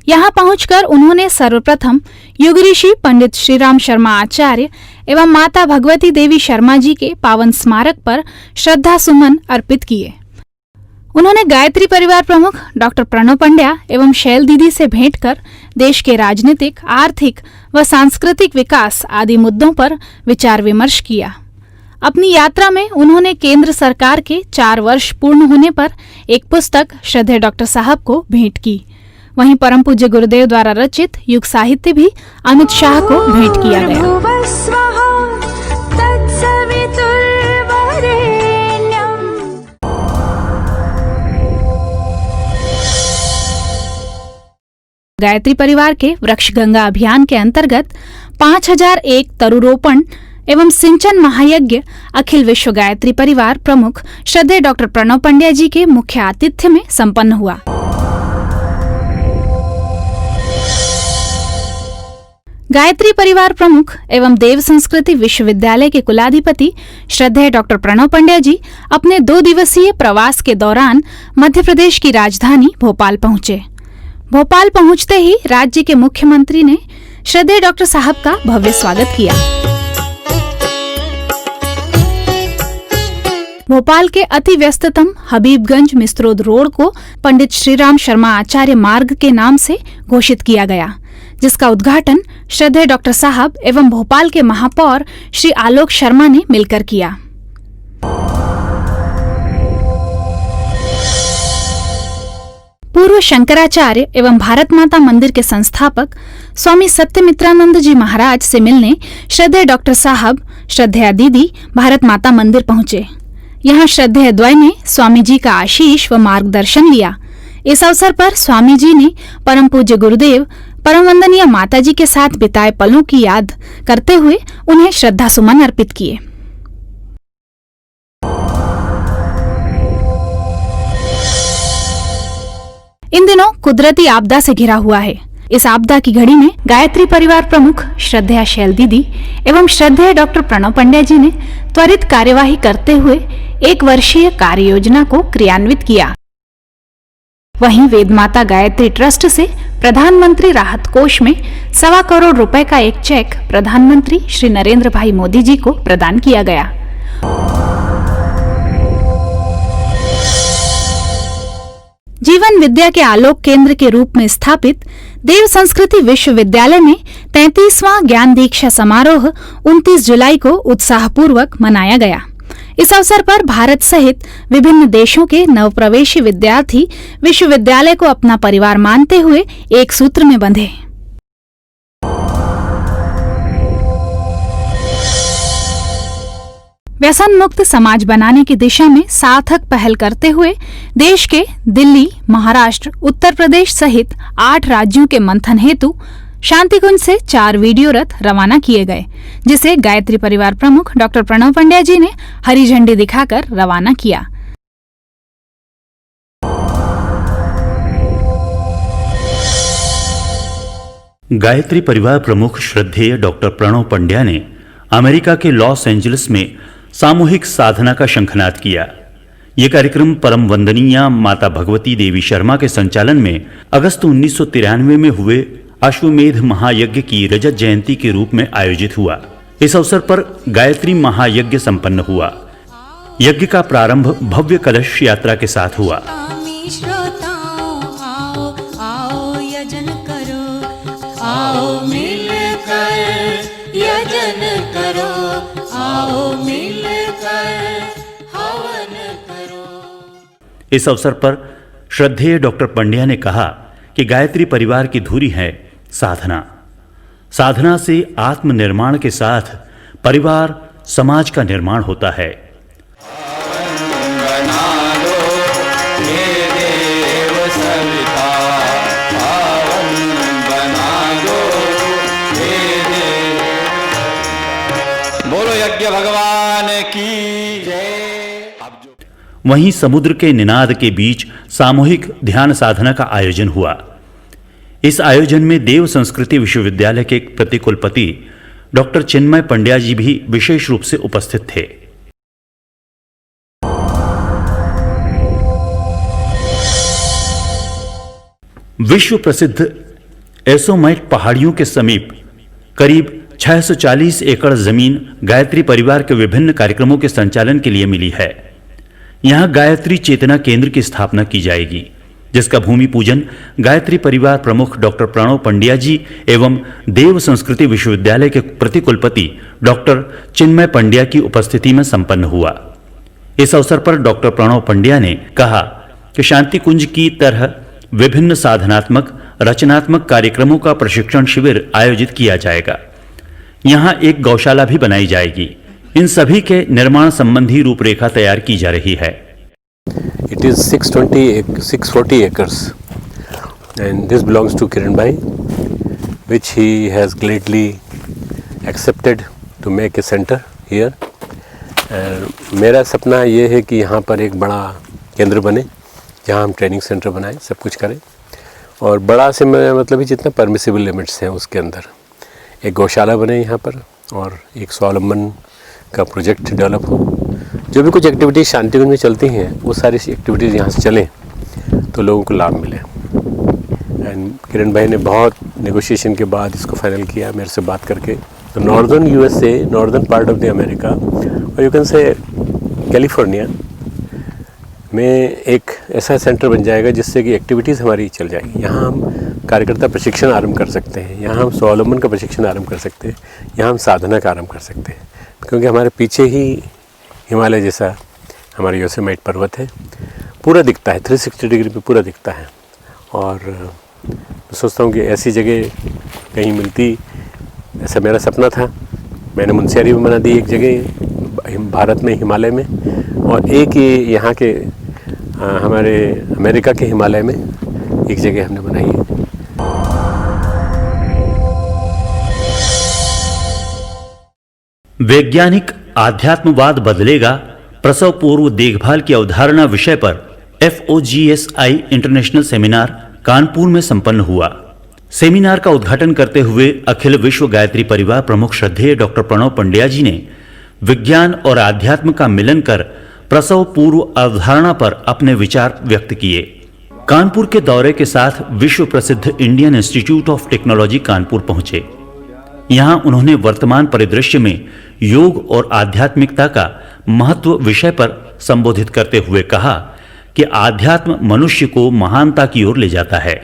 यहां पहुंचकर उन्होंने सर्वप्रथम युग ऋषि पंडित श्रीराम शर्मा आचार्य एवं माता भगवती देवी शर्मा जी के पावन स्मारक पर श्रद्धा सुमन अर्पित किए। उन्होंने गायत्री परिवार प्रमुख डॉक्टर प्रणव पंड्या एवं शैल दीदी से भेंट कर देश के राजनीतिक, आर्थिक व सांस्कृतिक विकास आदि मुद्दों पर विचार विमर्श किया। अपनी यात्रा में उन्होंने केंद्र सरकार के 4 वर्ष पूर्ण होने पर एक पुस्तक श्रद्धेय डॉक्टर साहब को भेंट की। वहीं परम पूज्य गुरुदेव द्वारा रचित युग साहित्य भी अमित शाह को भेंट किया गया। गायत्री परिवार के वृक्ष गंगा अभियान के अंतर्गत 5001 तरुरोपण एवं सिंचन महायज्ञ अखिल विश्व गायत्री परिवार प्रमुख श्रद्धेय डॉक्टर प्रणव पंड्या जी के मुख्य आतिथ्य में संपन्न हुआ। गायत्री परिवार प्रमुख एवं देव संस्कृति विश्वविद्यालय के कुलाधिपति श्रद्धेय डॉक्टर प्रणव पंड्या जी अपने 2 दिवसीय प्रवास के दौरान मध्य प्रदेश की राजधानी भोपाल पहुंचे। भोपाल पहुंचते ही राज्य के मुख्यमंत्री ने श्रद्धेय डॉक्टर साहब का भव्य स्वागत किया। भोपाल के अति व्यस्ततम हबीबगंज मिस्त्रोद रोड को पंडित श्रीराम शर्मा आचार्य मार्ग के नाम से घोषित किया गया, जिसका उद्घाटन श्रद्धेय डॉक्टर साहब एवं भोपाल के महापौर श्री आलोक शर्मा ने मिलकर किया। पूर्व शंकराचार्य एवं भारत माता मंदिर के संस्थापक स्वामी सत्यमित्रानंद जी महाराज से मिलने श्रद्धेय डॉक्टर साहब, श्रद्धेया दीदी भारत माता मंदिर पहुंचे। यहाँ श्रद्धेय द्वय ने स्वामी जी का आशीष व मार्गदर्शन लिया। इस अवसर पर स्वामी जी ने परम पूज्य गुरुदेव, परम वंदनीय माता जी के साथ बिताए पलों की याद करते हुए उन्हें श्रद्धा सुमन अर्पित किए। इन दिनों कुदरती आपदा से घिरा हुआ है। इस आपदा की घड़ी में गायत्री परिवार प्रमुख श्रद्धेया शैल दीदी एवं श्रद्धेय डॉक्टर प्रणव पंड्या जी ने त्वरित कार्यवाही करते हुए 1 वर्षीय कार्य योजना को क्रियान्वित किया। वहीं वेदमाता गायत्री ट्रस्ट से प्रधानमंत्री राहत कोष में 1.25 करोड़ रुपए का एक चेक प्रधानमंत्री श्री नरेंद्र भाई मोदी जी को प्रदान किया गया। जीवन विद्या के आलोक केंद्र के रूप में स्थापित देव संस्कृति विश्वविद्यालय में 33वां ज्ञान दीक्षा समारोह 29 जुलाई को उत्साहपूर्वक मनाया गया। इस अवसर पर भारत सहित विभिन्न देशों के नवप्रवेशी विद्यार्थी विश्वविद्यालय को अपना परिवार मानते हुए एक सूत्र में बंधे। व्यसन मुक्त समाज बनाने की दिशा में सार्थक पहल करते हुए देश के दिल्ली, महाराष्ट्र, उत्तर प्रदेश सहित 8 राज्यों के मंथन हेतु शांतिकुंज से 4 वीडियो रथ रवाना किए गए, जिसे गायत्री परिवार प्रमुख डॉक्टर प्रणव पंड्या जी ने हरी झंडी दिखाकर रवाना किया। गायत्री परिवार प्रमुख श्रद्धेय डॉक्टर प्रणव पंड्या ने अमेरिका के लॉस एंजलिस में सामूहिक साधना का शंखनाद किया। यह कार्यक्रम परम वंदनीय माता भगवती देवी शर्मा के संचालन में अगस्त 1993 में हुए अश्वमेध महायज्ञ की रजत जयंती के रूप में आयोजित हुआ। इस अवसर पर गायत्री महायज्ञ संपन्न हुआ। यज्ञ का प्रारंभ भव्य कलश यात्रा के साथ हुआ। आओ मिलकर यजन करो, आओ मिलकर हवन करो। इस अवसर पर श्रद्धेय डॉक्टर पंड्या ने कहा कि गायत्री परिवार की धुरी है साधना। साधना से आत्मनिर्माण के साथ परिवार समाज का निर्माण होता है। बोलो यज्ञ भगवान की जय। वहीं समुद्र के निनाद के बीच सामूहिक ध्यान साधना का आयोजन हुआ। इस आयोजन में देव संस्कृति विश्वविद्यालय के प्रतिकुलपति डॉक्टर चिन्मय पंड्या जी भी विशेष रूप से उपस्थित थे। विश्व प्रसिद्ध एसोमाइट पहाड़ियों के समीप करीब 640 एकड़ जमीन गायत्री परिवार के विभिन्न कार्यक्रमों के संचालन के लिए मिली है। यहां गायत्री चेतना केंद्र की स्थापना की जाएगी, जिसका भूमि पूजन गायत्री परिवार प्रमुख डॉक्टर प्रणव पंड्या जी एवं देव संस्कृति विश्वविद्यालय के प्रतिकुलपति डॉक्टर चिन्मय पंड्या की उपस्थिति में संपन्न हुआ। इस अवसर पर डॉक्टर प्रणव पंड्या ने कहा कि शांति कुंज की तरह विभिन्न साधनात्मक रचनात्मक कार्यक्रमों का प्रशिक्षण शिविर आयोजित किया जाएगा। यहाँ एक गौशाला भी बनाई जाएगी। इन सभी के निर्माण संबंधी रूपरेखा तैयार की जा रही है। It is 640 acres and this belongs to Kiran Bhai, which he has gladly accepted to make a center here. मेरा सपना ये है कि यहाँ पर एक बड़ा केंद्र बने जहाँ हम ट्रेनिंग सेंटर बनाएं, सब कुछ करें। और बड़ा से मैं मतलब जितना परमिसिबल लिमिट्स हैं उसके अंदर एक गौशाला बने यहाँ पर और एक स्वावलंबन का प्रोजेक्ट डेवलप हो। जो भी कुछ एक्टिविटीज़ शांतिकुंज में चलती हैं वो सारी एक्टिविटीज़ यहाँ से चलें तो लोगों को लाभ मिले। एंड किरण भाई ने बहुत नेगोशिएशन के बाद इसको फाइनल किया मेरे से बात करके। तो northern USA, northern part of the America और यू कैन से कैलिफोर्निया में एक ऐसा सेंटर बन जाएगा जिससे कि एक्टिविटीज़ हमारी चल जाएगी। यहाँ हम कार्यकर्ता प्रशिक्षण आरंभ कर सकते हैं, यहाँ हम स्वावलंबन का प्रशिक्षण आरंभ कर सकते हैं, यहाँ हम साधना का आरंभ कर सकते हैं। क्योंकि हमारे पीछे ही हिमालय जैसा हमारा योसेमाइट पर्वत है, पूरा दिखता है, 360 डिग्री पे पूरा दिखता है। और मैं सोचता हूँ कि ऐसी जगह कहीं मिलती, ऐसा मेरा सपना था। मैंने मुंशियारी में बना दी एक जगह भारत में हिमालय में, और एक ही यहाँ के हमारे अमेरिका के हिमालय में एक जगह हमने बनाई है। वैज्ञानिक आध्यात्मवाद बदलेगा, प्रसव पूर्व देखभाल की अवधारणा विषय पर FOGSI इंटरनेशनल सेमिनार कानपुर में संपन्न हुआ। सेमिनार का उद्घाटन करते हुए अखिल विश्व गायत्री परिवार प्रमुख श्रद्धेय डॉक्टर प्रणव पंड्या जी ने विज्ञान और आध्यात्म का मिलन कर प्रसव पूर्व अवधारणा पर अपने विचार व्यक्त किए। कानपुर के दौरे के साथ विश्व प्रसिद्ध Indian institute of technology Kanpur पहुंचे। यहां उन्होंने वर्तमान परिदृश्य में योग और आध्यात्मिकता का महत्व विषय पर संबोधित करते हुए कहा कि आध्यात्म मनुष्य को महानता की ओर ले जाता है।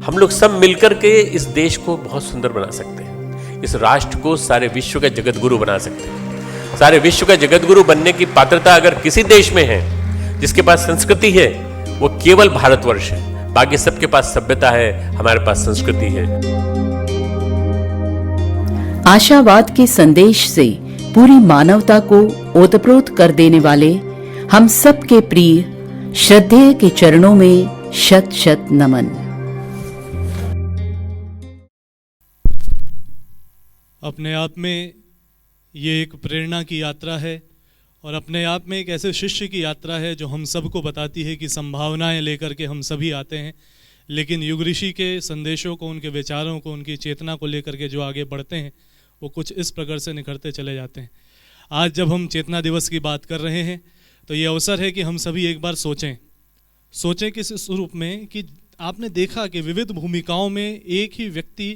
हम लोग सब मिलकर के इस देश को बहुत सुंदर बना सकते हैं, इस राष्ट्र को सारे विश्व का जगत गुरु बना सकते हैं। सारे विश्व का जगत गुरु बनने की पात्रता अगर किसी देश में है जिसके पास संस्कृति है, वो केवल भारतवर्ष है। बाकी सबके पास सभ्यता है, हमारे पास संस्कृति है। आशावाद के संदेश से पूरी मानवता को ओतप्रोत कर देने वाले हम सब के प्रिय श्रद्धेय के चरणों में शत शत नमन। अपने आप में ये एक प्रेरणा की यात्रा है और अपने आप में एक ऐसे शिष्य की यात्रा है जो हम सबको बताती है कि संभावनाएं लेकर के हम सभी आते हैं। लेकिन युग ऋषि के संदेशों को, उनके विचारों को, उनकी चेतना को लेकर के जो आगे बढ़ते हैं वो कुछ इस प्रकार से निखरते चले जाते हैं। आज जब हम चेतना दिवस की बात कर रहे हैं तो ये अवसर है कि हम सभी एक बार सोचें किस स्वरूप में कि आपने देखा कि विविध भूमिकाओं में एक ही व्यक्ति,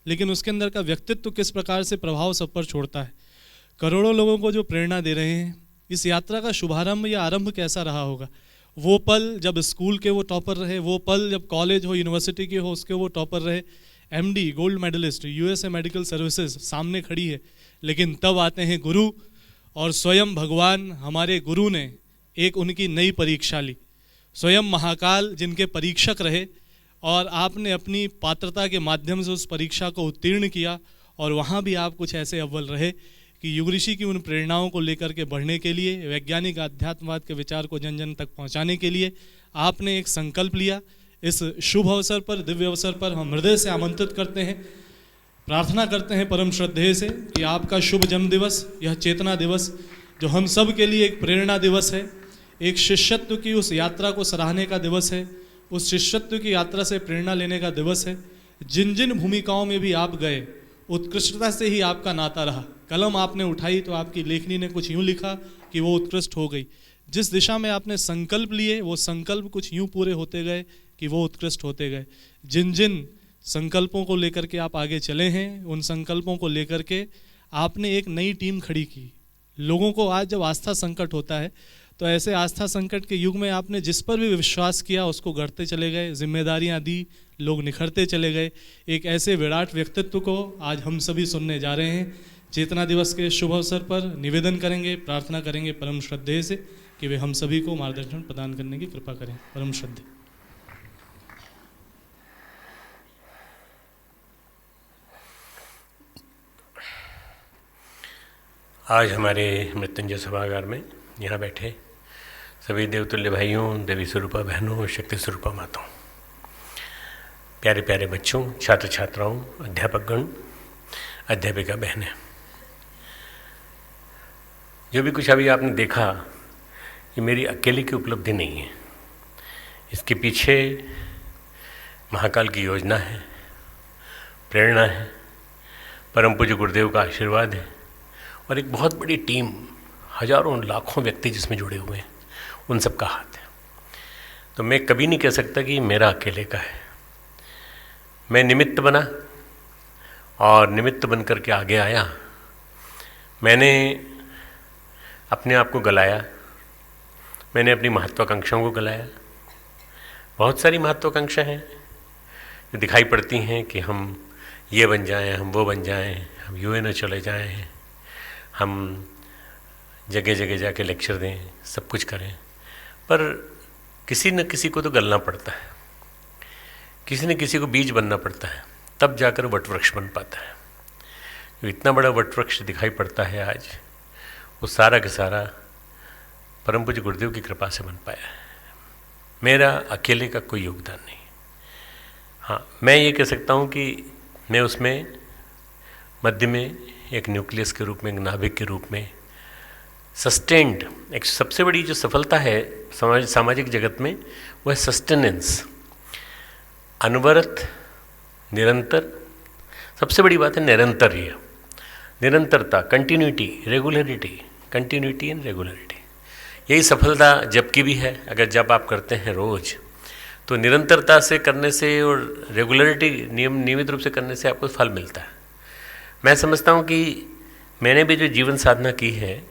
लेकिन उसके अंदर का व्यक्तित्व किस प्रकार से प्रभाव सब पर छोड़ता है। करोड़ों लोगों को जो प्रेरणा दे रहे हैं। इस यात्रा का शुभारंभ या आरंभ कैसा रहा होगा? वो पल जब स्कूल के वो टॉपर रहे, वो पल जब कॉलेज हो, यूनिवर्सिटी के हो, उसके वो टॉपर रहे, MD, gold medallist, USA medical services सामने खड़ी है। लेकिन तब आते हैं गुरु, और स्वयं भगवान हमारे गुरु ने एक उनकी नई परीक्षा ली। स्वयं महाकाल जिनके परीक्षक रहे, और आपने अपनी पात्रता के माध्यम से उस परीक्षा को उत्तीर्ण किया, और वहाँ भी आप कुछ ऐसे अव्वल रहे कि युग ऋषि की उन प्रेरणाओं को लेकर के बढ़ने के लिए, वैज्ञानिक आध्यात्मवाद के विचार को जन जन तक पहुँचाने के लिए आपने एक संकल्प लिया। इस शुभ अवसर पर, दिव्य अवसर पर हम हृदय से आमंत्रित करते हैं, प्रार्थना करते हैं परम श्रद्धेय से कि आपका शुभ जन्म दिवस, यह चेतना दिवस जो हम सब के लिए एक प्रेरणा दिवस है, एक शिष्यत्व की उस यात्रा को सराहने का दिवस है, उस शिष्यत्व की यात्रा से प्रेरणा लेने का दिवस है। जिन जिन भूमिकाओं में भी आप गए, उत्कृष्टता से ही आपका नाता रहा। कलम आपने उठाई तो आपकी लेखनी ने कुछ यूँ लिखा कि वो उत्कृष्ट हो गई। जिस दिशा में आपने संकल्प लिए, वो संकल्प कुछ यूँ पूरे होते गए कि वो उत्कृष्ट होते गए। जिन जिन संकल्पों को लेकर के आप आगे चले हैं, उन संकल्पों को लेकर के आपने एक नई टीम खड़ी की। लोगों को आज जब आस्था संकट होता है तो ऐसे आस्था संकट के युग में आपने जिस पर भी विश्वास किया उसको गढ़ते चले गए, जिम्मेदारियां दी, लोग निखरते चले गए। एक ऐसे विराट व्यक्तित्व को आज हम सभी सुनने जा रहे हैं। चेतना दिवस के शुभ अवसर पर निवेदन करेंगे, प्रार्थना करेंगे परम श्रद्धेय से कि वे हम सभी को मार्गदर्शन प्रदान करने की कृपा करें। परम श्रद्धेय। आज हमारे मृत्युंजय सभागार में यहाँ बैठे सभी देवतुल्य भाइयों, देवी स्वरूपा बहनों, शक्ति स्वरूपा माताओं, प्यारे प्यारे बच्चों, छात्र छात्राओं, अध्यापकगण, अध्यापिका बहनें, जो भी कुछ अभी आपने देखा ये मेरी अकेले की उपलब्धि नहीं है। इसके पीछे महाकाल की योजना है, प्रेरणा है, परम पूज्य गुरुदेव का आशीर्वाद है, और एक बहुत बड़ी टीम, हजारों लाखों व्यक्ति जिसमें जुड़े हुए हैं, उन सब का हाथ है। तो मैं कभी नहीं कह सकता कि मेरा अकेले का है। मैं निमित्त बना और निमित्त बन कर के आगे आया। मैंने अपने आप को गलाया, मैंने अपनी महत्वाकांक्षाओं को गलाया। बहुत सारी महत्वाकांक्षा हैं जो दिखाई पड़ती हैं कि हम ये बन जाएं, हम वो बन जाएं, हम यूएन चले जाएं, हम जगह जगह जाके लेक्चर दें, सब कुछ करें। पर किसी न किसी को तो गलना पड़ता है, किसी न किसी को बीज बनना पड़ता है, तब जाकर वटवृक्ष बन पाता है। जो इतना बड़ा वटवृक्ष दिखाई पड़ता है आज, वो सारा का सारा परम पूज्य गुरुदेव की कृपा से बन पाया है। मेरा अकेले का कोई योगदान नहीं। हाँ, मैं ये कह सकता हूँ कि मैं उसमें मध्य में एक न्यूक्लियस के रूप में, एक नाभिक के रूप में सस्टेन्ड, एक सबसे बड़ी जो सफलता है सामाजिक जगत में वो है सस्टेनेंस, अनवरत, निरंतर। सबसे बड़ी बात है निरंतर, ये निरंतरता, continuity, regularity, continuity and regularity. यही सफलता जब की भी है। अगर जब आप करते हैं रोज़, तो निरंतरता से करने से और रेगुलरिटी, नियमित रूप से करने से आपको फल मिलता है। मैं समझता हूँ कि मैंने भी जो जीवन साधना की है,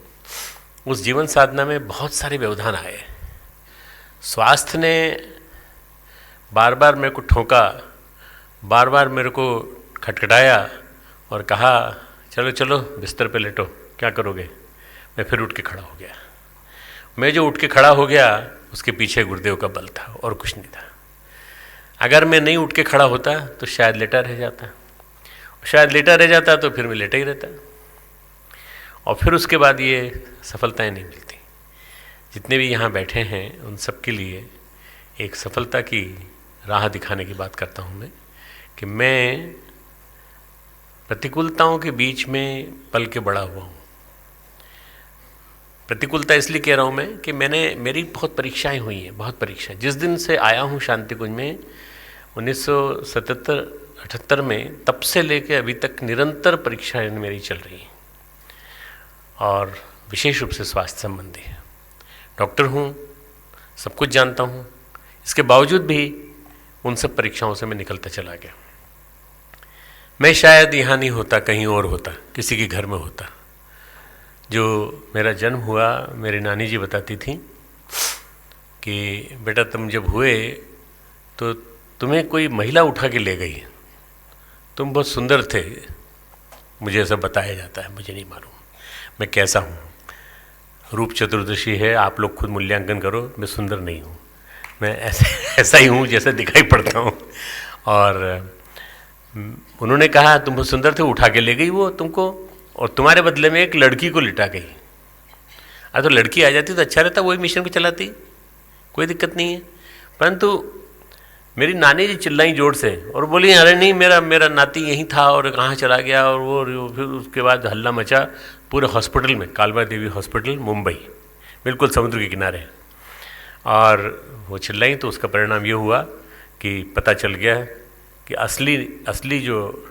उस जीवन साधना में बहुत सारे व्यवधान आए। स्वास्थ्य ने बार बार मेरे को ठोका, बार बार मेरे को खटखटाया और कहा चलो चलो बिस्तर पे लेटो, क्या करोगे। मैं फिर उठ के खड़ा हो गया। मैं जो उठ के खड़ा हो गया उसके पीछे गुरुदेव का बल था और कुछ नहीं था। अगर मैं नहीं उठ के खड़ा होता तो शायद लेटा रह जाता, शायद लेटा रह जाता तो फिर मैं लेटा ही रहता, और फिर उसके बाद ये सफलताएं नहीं मिलती। जितने भी यहाँ बैठे हैं उन सब के लिए एक सफलता की राह दिखाने की बात करता हूँ मैं, कि मैं प्रतिकूलताओं के बीच में पल के बड़ा हुआ हूँ। प्रतिकूलता इसलिए कह रहा हूँ मैं कि मेरी बहुत परीक्षाएं हुई हैं, बहुत परीक्षाएं। जिस दिन से आया हूँ शांति कुंज में, 1977-78 में तब से लेकर अभी तक निरंतर परीक्षाएं मेरी चल रही हैं और विशेष रूप से स्वास्थ्य संबंधी है। डॉक्टर हूँ, सब कुछ जानता हूँ, इसके बावजूद भी उन सब परीक्षाओं से मैं निकलता चला गया। मैं शायद यहाँ नहीं होता, कहीं और होता, किसी के घर में होता। जो मेरा जन्म हुआ, मेरी नानी जी बताती थी कि बेटा तुम जब हुए तो तुम्हें कोई महिला उठा के ले गई, तुम बहुत सुंदर थे, मुझे ऐसा बताया जाता है, मुझे नहीं मालूम मैं कैसा हूँ। रूप चतुर्दशी है, आप लोग खुद मूल्यांकन करो, मैं सुंदर नहीं हूँ, मैं ऐसा ही हूँ जैसा दिखाई पड़ता हूँ। और उन्होंने कहा तुम बहुत सुंदर थे, उठा के ले गई वो तुमको, और तुम्हारे बदले में एक लड़की को लिटा गई। तो लड़की आ जाती तो अच्छा रहता, वही मिशन को चलाती, कोई दिक्कत नहीं है। परंतु मेरी नानी जी चिल्लाई जोर से और बोली अरे नहीं, मेरा नाती यहीं था और कहाँ चला गया, और वो फिर उसके बाद हल्ला मचा पूरे हॉस्पिटल में, कालवा देवी हॉस्पिटल मुंबई, बिल्कुल समुद्र के किनारे। और वो चिल्लाई तो उसका परिणाम ये हुआ कि पता चल गया कि असली जो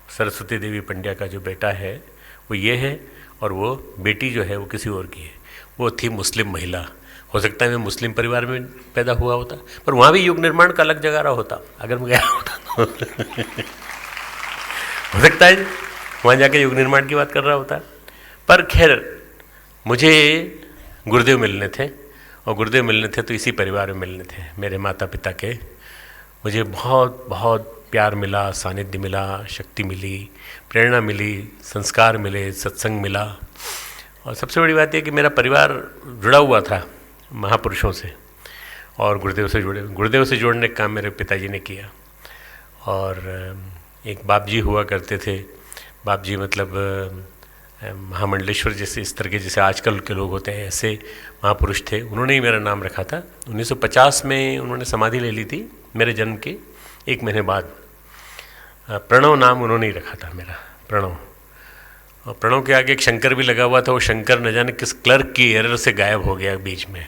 सरस्वती देवी पंड्या का जो बेटा है वो ये है, और वो बेटी जो है वो किसी और की है। वो थी मुस्लिम महिला। हो सकता है मैं मुस्लिम परिवार में पैदा हुआ होता, पर वहाँ भी युग निर्माण का अलग जगह रहा होता अगर मैं गया होता तो हो सकता है वहाँ जाके युग निर्माण की बात कर रहा होता। पर खैर मुझे गुरुदेव मिलने थे, और गुरुदेव मिलने थे तो इसी परिवार में मिलने थे, मेरे माता पिता के। मुझे बहुत बहुत प्यार मिला, सानिध्य मिला, शक्ति मिली, प्रेरणा मिली, संस्कार मिले, सत्संग मिला। और सबसे बड़ी बात यह कि मेरा परिवार जुड़ा हुआ था महापुरुषों से और गुरुदेव से जोड़ने का काम मेरे पिताजी ने किया। और एक बाप जी हुआ करते थे, बाप जी मतलब महामंडलेश्वर जैसे, इस तरह के जैसे आजकल के लोग होते हैं ऐसे महापुरुष थे। उन्होंने ही मेरा नाम रखा था। 1950 में उन्होंने समाधि ले ली थी मेरे जन्म के 1 महीने बाद। प्रणव नाम उन्होंने ही रखा था मेरा, प्रणव। और प्रणव के आगे एक शंकर भी लगा हुआ था, वो शंकर न जाने किस क्लर्क की एरर से गायब हो गया बीच में।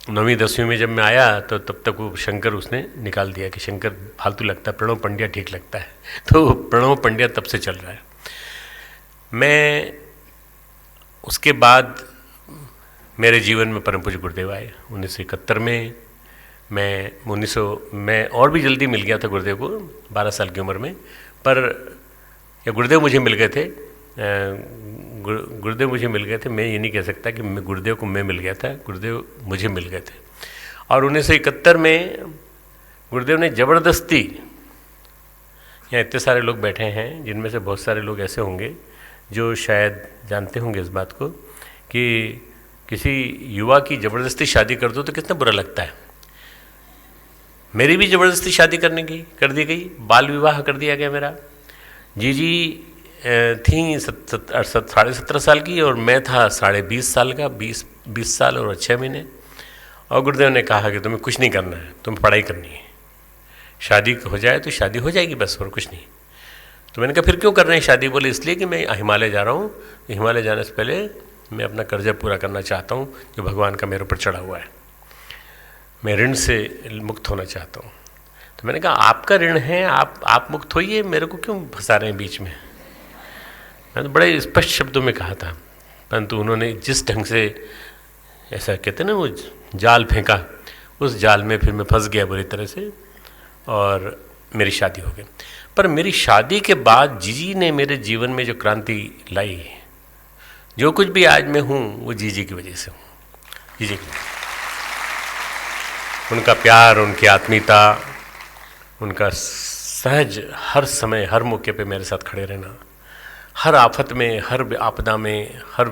9वीं 10वीं में जब मैं आया तो तब तक वो शंकर उसने निकाल दिया कि शंकर फालतू लगता है, प्रणव पंड्या ठीक लगता है। तो प्रणव पंड्या तब से चल रहा है। मैं उसके बाद मेरे जीवन में परम पूज्य गुरुदेव आए 1971 में। मैं और भी जल्दी मिल गया था गुरुदेव को 12 साल की उम्र में, पर या गुरुदेव मुझे मिल गए थे। गुरुदेव मुझे मिल गए थे, मैं ये नहीं कह सकता कि गुरुदेव को मैं मिल गया था, गुरुदेव मुझे मिल गए थे। और 1971 में गुरुदेव ने ज़बरदस्ती, यहाँ इतने सारे लोग बैठे हैं जिनमें से बहुत सारे लोग ऐसे होंगे जो शायद जानते होंगे इस बात को कि किसी युवा की ज़बरदस्ती शादी कर दो तो कितना बुरा लगता है। मेरी भी ज़बरदस्ती शादी कर दी गई, बाल विवाह कर दिया गया मेरा। जीजी थी 17.5 साल की और मैं था 20.5 साल का, 20 साल और 6 महीने। और गुरुदेव ने कहा कि तुम्हें कुछ नहीं करना है, तुम्हें पढ़ाई करनी है, शादी हो जाए तो शादी हो जाएगी बस, और कुछ नहीं। तो मैंने कहा फिर क्यों कर रहे हैं शादी? बोले इसलिए कि मैं हिमालय जा रहा हूँ, हिमालय जाने से पहले मैं अपना कर्जा पूरा करना चाहता हूँ जो भगवान का मेरे ऊपर चढ़ा हुआ है, मैं ऋण से मुक्त होना चाहता हूँ। तो मैंने कहा आपका ऋण है, आप मुक्त होइए, मेरे को क्यों फंसा रहे हैं बीच में? मैंने तो बड़े स्पष्ट शब्दों में कहा था, परंतु उन्होंने जिस ढंग से ऐसा कहते हैं ना वो जाल फेंका, उस जाल में फिर मैं फंस गया बुरी तरह से और मेरी शादी हो गई। पर मेरी शादी के बाद जीजी ने मेरे जीवन में जो क्रांति लाई, जो कुछ भी आज मैं हूँ वो जीजी की वजह से हूँ। जीजी की उनका प्यार, उनकी आत्मीयता, उनका सहज हर समय हर मौके पे मेरे साथ खड़े रहना, हर आफत में, हर आपदा में, हर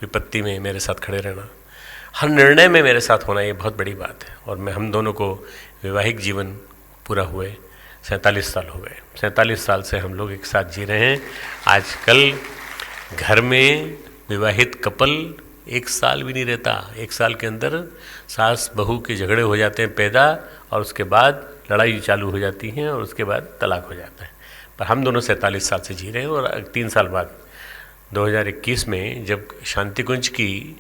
विपत्ति में मेरे साथ खड़े रहना, हर निर्णय में मेरे साथ होना, ये बहुत बड़ी बात है। और हम दोनों को वैवाहिक जीवन पूरा हुए 47 साल हो गए। 47 साल से हम लोग एक साथ जी रहे हैं। आजकल घर में विवाहित कपल 1 साल भी नहीं रहता, 1 साल के अंदर सास बहू के झगड़े हो जाते हैं पैदा, और उसके बाद लड़ाई चालू हो जाती हैं और उसके बाद तलाक हो जाता है। पर हम दोनों 47 साल से जी रहे हैं। और 3 साल बाद 2021 में जब शांति कुंज की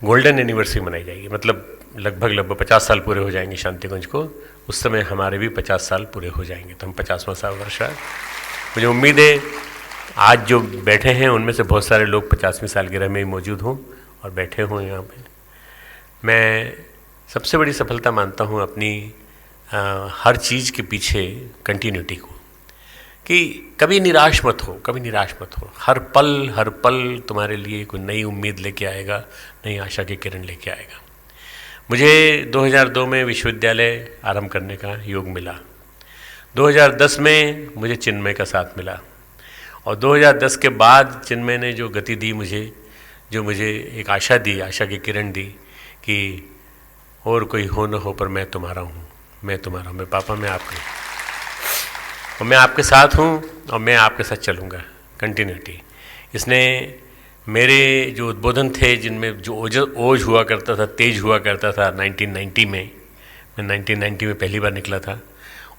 गोल्डन एनिवर्सरी मनाई जाएगी, मतलब लगभग 50 साल पूरे हो जाएंगे शांतिकुंज को। उस समय हमारे भी 50 साल पूरे हो जाएंगे, तो हम 50वां साल वर्ष है। मुझे उम्मीद है आज जो बैठे हैं उनमें से बहुत सारे लोग 50वीं सालगिरह में ही मौजूद हों और बैठे हों यहाँ पे। मैं सबसे बड़ी सफलता मानता हूँ अपनी हर चीज़ के पीछे कंटिन्यूटी को, कि कभी निराश मत हो, कभी निराश मत हो। हर पल तुम्हारे लिए कोई नई उम्मीद लेके आएगा, नई आशा की किरण लेके आएगा। मुझे 2002 में विश्वविद्यालय आरंभ करने का योग मिला। 2010 में मुझे चिन्मय का साथ मिला, और 2010 के बाद चिन्मय ने जो गति दी मुझे, जो मुझे एक आशा दी, आशा की किरण दी कि और कोई हो न हो पर मैं तुम्हारा हूँ, मैं तुम्हारा हूँ, मैं पापा मैं आपके, और मैं आपके साथ हूँ और मैं आपके साथ चलूँगा। कंटिन्यूटी। इसने मेरे जो उद्बोधन थे, जिनमें जो ओज हुआ करता था, तेज हुआ करता था 1990 में, मैं 1990 में पहली बार निकला था,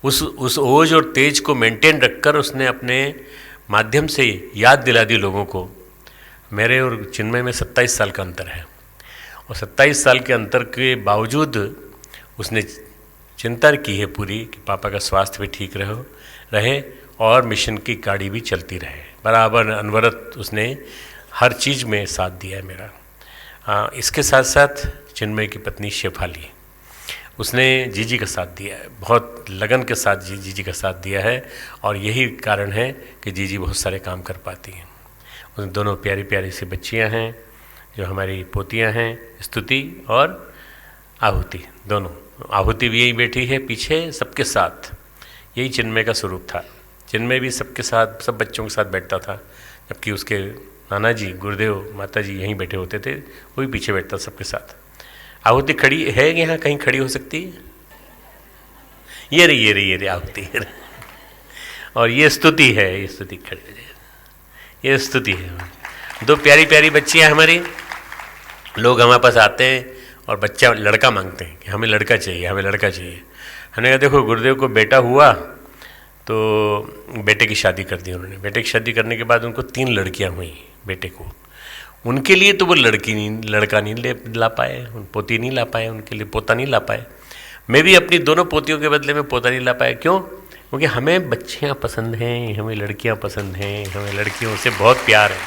उस ओज और तेज को मेंटेन रखकर उसने अपने माध्यम से याद दिला दी लोगों को। मेरे और चिन्मय में 27 साल का अंतर है, और 27 साल के अंतर के बावजूद उसने चिंता की है पूरी कि पापा का स्वास्थ्य भी ठीक रहे और मिशन की गाड़ी भी चलती रहे। बराबर अनवरत उसने हर चीज़ में साथ दिया है मेरा। इसके साथ साथ चिन्मय की पत्नी शेफाली, उसने जीजी का साथ दिया है, बहुत लगन के साथ जीजी का साथ दिया है, और यही कारण है कि जीजी बहुत सारे काम कर पाती हैं। उन दोनों प्यारी प्यारी सी बच्चियां हैं जो हमारी पोतियां हैं, स्तुति और आहुति। दोनों, आहुति भी यही बैठी है पीछे सबके साथ। यही चिन्मय का स्वरूप था। चिन्मय भी सबके साथ, सब बच्चों के साथ बैठता था, जबकि उसके नाना जी, गुरुदेव, माता जी यहीं बैठे होते थे, वो भी पीछे बैठता सबके साथ। आहुति खड़ी है यहाँ, कहीं खड़ी हो सकती है? ये रही आहुति। और ये स्तुति है, ये स्तुति खड़ी हो जाए, ये स्तुति है। दो प्यारी प्यारी बच्चियाँ हमारी। लोग हमारे पास आते हैं और बच्चा लड़का मांगते हैं कि हमें लड़का चाहिए, हमें लड़का चाहिए। हमने कहा देखो गुरुदेव को बेटा हुआ तो बेटे की शादी कर दी उन्होंने। बेटे की शादी करने के बाद उनको 3 लड़कियां हुई बेटे को। उनके लिए तो वो लड़का नहीं ला पाए, पोती नहीं ला पाए, उनके लिए पोता नहीं ला पाए। मैं भी अपनी दोनों पोतियों के बदले में पोता नहीं ला पाया। क्यों? क्योंकि हमें बच्चियां पसंद हैं, हमें लड़कियां पसंद हैं, हमें लड़कियों से बहुत प्यार है।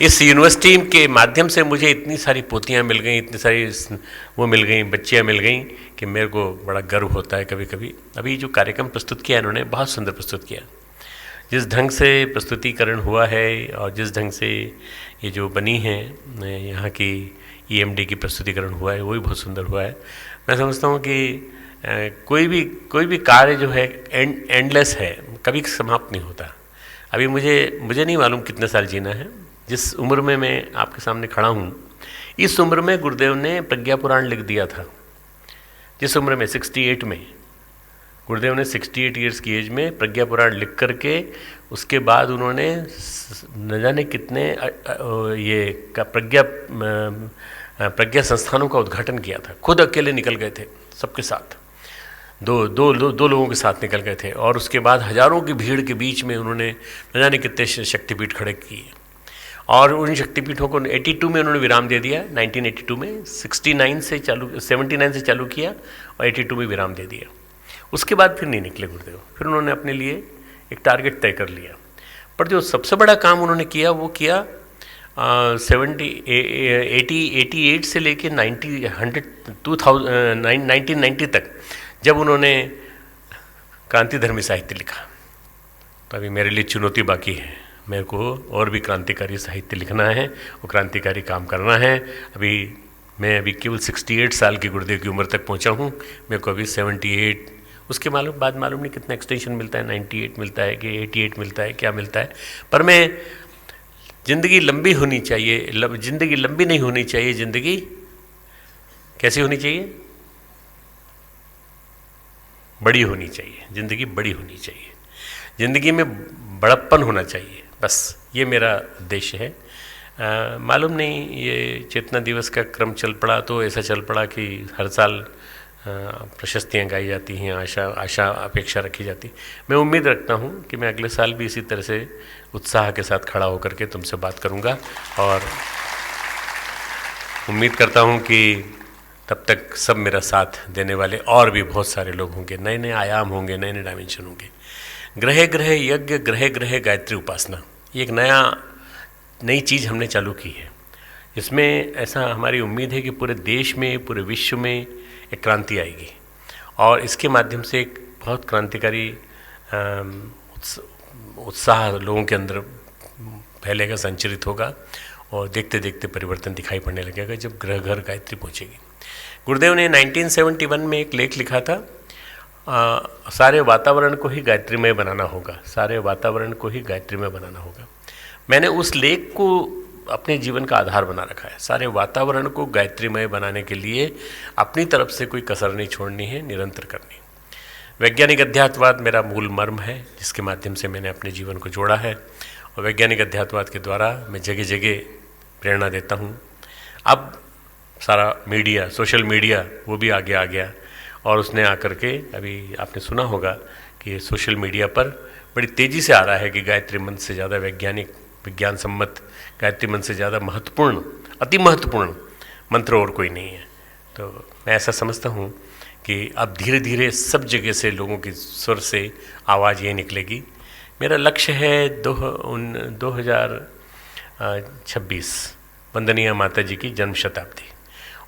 इस यूनिवर्सिटी के माध्यम से मुझे इतनी सारी पोतियां मिल गई, इतनी सारी वो मिल गई, बच्चियां मिल गई कि मेरे को बड़ा गर्व होता है कभी कभी। अभी जो कार्यक्रम प्रस्तुत किया इन्होंने, बहुत सुंदर प्रस्तुत किया। जिस ढंग से प्रस्तुतिकरण हुआ है और जिस ढंग से ये जो बनी है यहाँ की EMD की प्रस्तुतिकरण हुआ है, वो भी बहुत सुंदर हुआ है। मैं समझता हूँ कि कोई भी कार्य जो है एंडलेस है, कभी समाप्त नहीं होता। अभी मुझे नहीं मालूम कितने साल जीना है। जिस उम्र में मैं आपके सामने खड़ा हूँ, इस उम्र में गुरुदेव ने प्रज्ञा पुराण लिख दिया था। जिस उम्र में 68 में गुरुदेव ने 68 ईयर्स की एज में प्रज्ञा पुराण लिख करके, उसके बाद उन्होंने न जाने कितने ये प्रज्ञा संस्थानों का उद्घाटन किया था। खुद अकेले निकल गए थे सबके साथ, दो लोगों के साथ निकल गए थे। और उसके बाद हजारों की भीड़ के बीच में उन्होंने न जाने कितने शक्तिपीठ खड़े किए। और उन शक्तिपीठों को 82 में उन्होंने विराम दे दिया। 1982 में 79 से चालू किया और 82 में विराम दे दिया। उसके बाद फिर नहीं निकले गुरुदेव। फिर उन्होंने अपने लिए एक टारगेट तय कर लिया। पर जो सबसे बड़ा काम उन्होंने किया वो किया 1988 से लेके 1990 तक, जब उन्होंने क्रांतिधर्मी साहित्य लिखा। तो अभी मेरे लिए चुनौती बाकी है। मेरे को और भी क्रांतिकारी साहित्य लिखना है और क्रांतिकारी काम करना है। मैं अभी केवल 68 साल की गुरुदेव की उम्र तक पहुंचा हूं। मेरे को अभी 78, उसके बाद मालूम नहीं कितना एक्सटेंशन मिलता है, 98 मिलता है कि 88 मिलता है, क्या मिलता है। पर मैं ज़िंदगी लंबी होनी चाहिए, ज़िंदगी लंबी नहीं होनी चाहिए। ज़िंदगी कैसी होनी चाहिए? बड़ी होनी चाहिए। ज़िंदगी बड़ी होनी चाहिए। ज़िंदगी में बड़प्पन होना चाहिए। बस ये मेरा उद्देश्य है। मालूम नहीं ये चेतना दिवस का क्रम चल पड़ा तो ऐसा चल पड़ा कि हर साल प्रशस्तियाँ गाई जाती हैं, आशा अपेक्षा रखी जाती। मैं उम्मीद रखता हूँ कि मैं अगले साल भी इसी तरह से उत्साह के साथ खड़ा होकर के तुमसे बात करूँगा। और उम्मीद करता हूँ कि तब तक सब मेरा साथ देने वाले और भी बहुत सारे लोग होंगे, नए नए आयाम होंगे, नए नए डायमेंशन होंगे। ग्रह ग्रह यज्ञ, ग्रह ग्रह गायत्री उपासना, ये एक नई चीज़ हमने चालू की है। इसमें ऐसा हमारी उम्मीद है कि पूरे देश में, पूरे विश्व में एक क्रांति आएगी और इसके माध्यम से एक बहुत क्रांतिकारी उत्साह लोगों के अंदर फैलेगा, संचरित होगा और देखते देखते परिवर्तन दिखाई पड़ने लगेगा जब ग्रह घर गायत्री पहुँचेगी। गुरुदेव ने 1971 में एक लेख लिखा था, सारे वातावरण को ही गायत्रीमय बनाना होगा, सारे वातावरण को ही गायत्रीमय बनाना होगा। मैंने उस लेख को अपने जीवन का आधार बना रखा है। सारे वातावरण को गायत्रीमय बनाने के लिए अपनी तरफ से कोई कसर नहीं छोड़नी है, निरंतर करनी। वैज्ञानिक अध्यात्मवाद मेरा मूल मर्म है, जिसके माध्यम से मैंने अपने जीवन को जोड़ा है और वैज्ञानिक अध्यात्मवाद के द्वारा मैं जगह जगह प्रेरणा देता हूँ। अब सारा मीडिया, सोशल मीडिया वो भी आगे आ गया और उसने आकर के, अभी आपने सुना होगा कि सोशल मीडिया पर बड़ी तेज़ी से आ रहा है कि गायत्री मंत्र से ज़्यादा वैज्ञानिक, विज्ञान सम्मत गायत्री मंत्र से ज़्यादा महत्वपूर्ण, अति महत्वपूर्ण मंत्र और कोई नहीं है। तो मैं ऐसा समझता हूँ कि अब धीरे धीरे सब जगह से लोगों की स्वर से आवाज़ ये निकलेगी। मेरा लक्ष्य है 2026 वंदनीय माता जी की जन्म शताब्दी,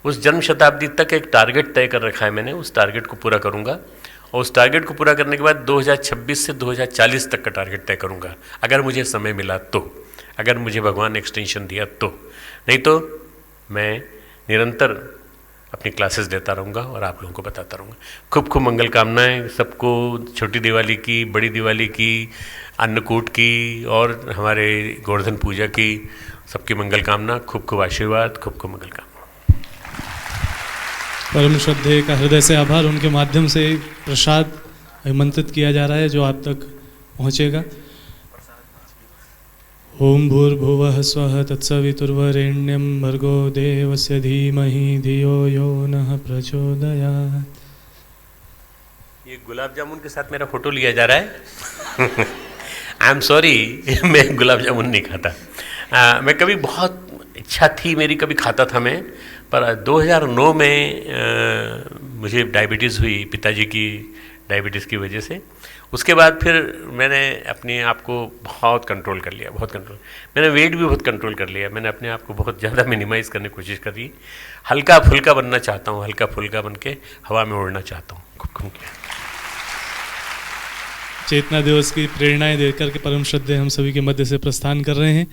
उस जन्म शताब्दी तक एक टारगेट तय कर रखा है मैंने, उस टारगेट को पूरा करूँगा और उस टारगेट को पूरा करने के बाद 2026 से 2040 तक का टारगेट तय करूँगा, अगर मुझे समय मिला तो, अगर मुझे भगवान ने एक्सटेंशन दिया तो। नहीं तो मैं निरंतर अपनी क्लासेस देता रहूँगा और आप लोगों को बताता रहूँगा। खूब खूब मंगल कामनाएं सबको, छोटी दिवाली की, बड़ी दिवाली की, अन्नकूट की और हमारे गोवर्धन पूजा की, सबकी मंगल कामना, खूब खूब आशीर्वाद, खूब खूब मंगल कामना। परम श्रद्धेय का हृदय से आभार। उनके माध्यम से प्रसाद आमंत्रित किया जा रहा है जो आप तक पहुँचेगा। ओम भूर्भुवः स्वः तत्सवितुर्वरेण्यं भर्गो देवस्य धीमहि धियो यो नः प्रचोदयात्। ये गुलाब जामुन के साथ मेरा फोटो लिया जा रहा है। आई एम सॉरी, मैं गुलाब जामुन नहीं खाता। मैं कभी बहुत इच्छा थी मेरी, कभी खाता था मैं, पर 2009 में मुझे डायबिटीज़ हुई, पिताजी की डायबिटीज़ की वजह से। उसके बाद फिर मैंने अपने आप को बहुत कंट्रोल कर लिया, बहुत कंट्रोल। मैंने वेट भी बहुत कंट्रोल कर लिया, मैंने अपने आप को बहुत ज़्यादा मिनिमाइज़ करने की कोशिश करी। हल्का फुल्का बनना चाहता हूँ, हल्का फुल्का बन के हवा में उड़ना चाहता हूँ। खूब चेतना दिवस की प्रेरणाएं देकर के परम श्रद्धेय हम सभी के मध्य से प्रस्थान कर रहे हैं।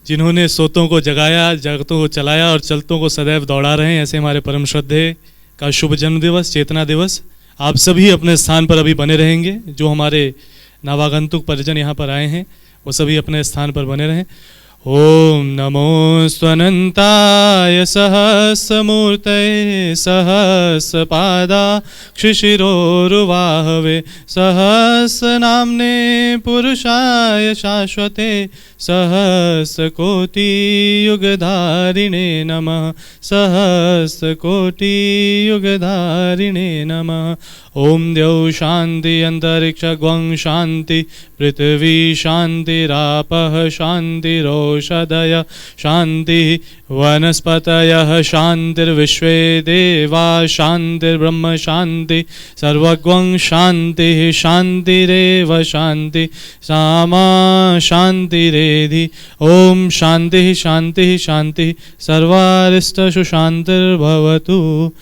जिन्होंने सोतों को जगाया, जागतों को चलाया और चलतों को सदैव दौड़ा रहे हैं, ऐसे हमारे परम श्रद्धेय का शुभ जन्म दिवस, चेतना दिवस। आप सभी अपने स्थान पर अभी बने रहेंगे। जो हमारे नवागंतुक परिजन यहाँ पर आए हैं वो सभी अपने स्थान पर बने रहें। ओम नमो स्वनंताय सहस्रमूर्तये सहस्रपादाक्षिशिरोरुवाहवे सहस्रनाम्ने पुरुषाय शाश्वते सहस्रकोटियुगधारिणे नमः सहस्रकोटियुगधारिणे नमः। ओम द्यौ शांति अंतरिक्ष ग्वं शांति पृथ्वी शांतिरापः शांतिरोषधय शांति वनस्पतयः शांतिर्विश्वे देवा शांतिर्ब्रह्म शांति सर्वग्वं शांति शांतिरेव शांति सामा शांतिरेधि। ओम शांति शांति शांति सर्वारिष्टसु शांतिर्भवतु।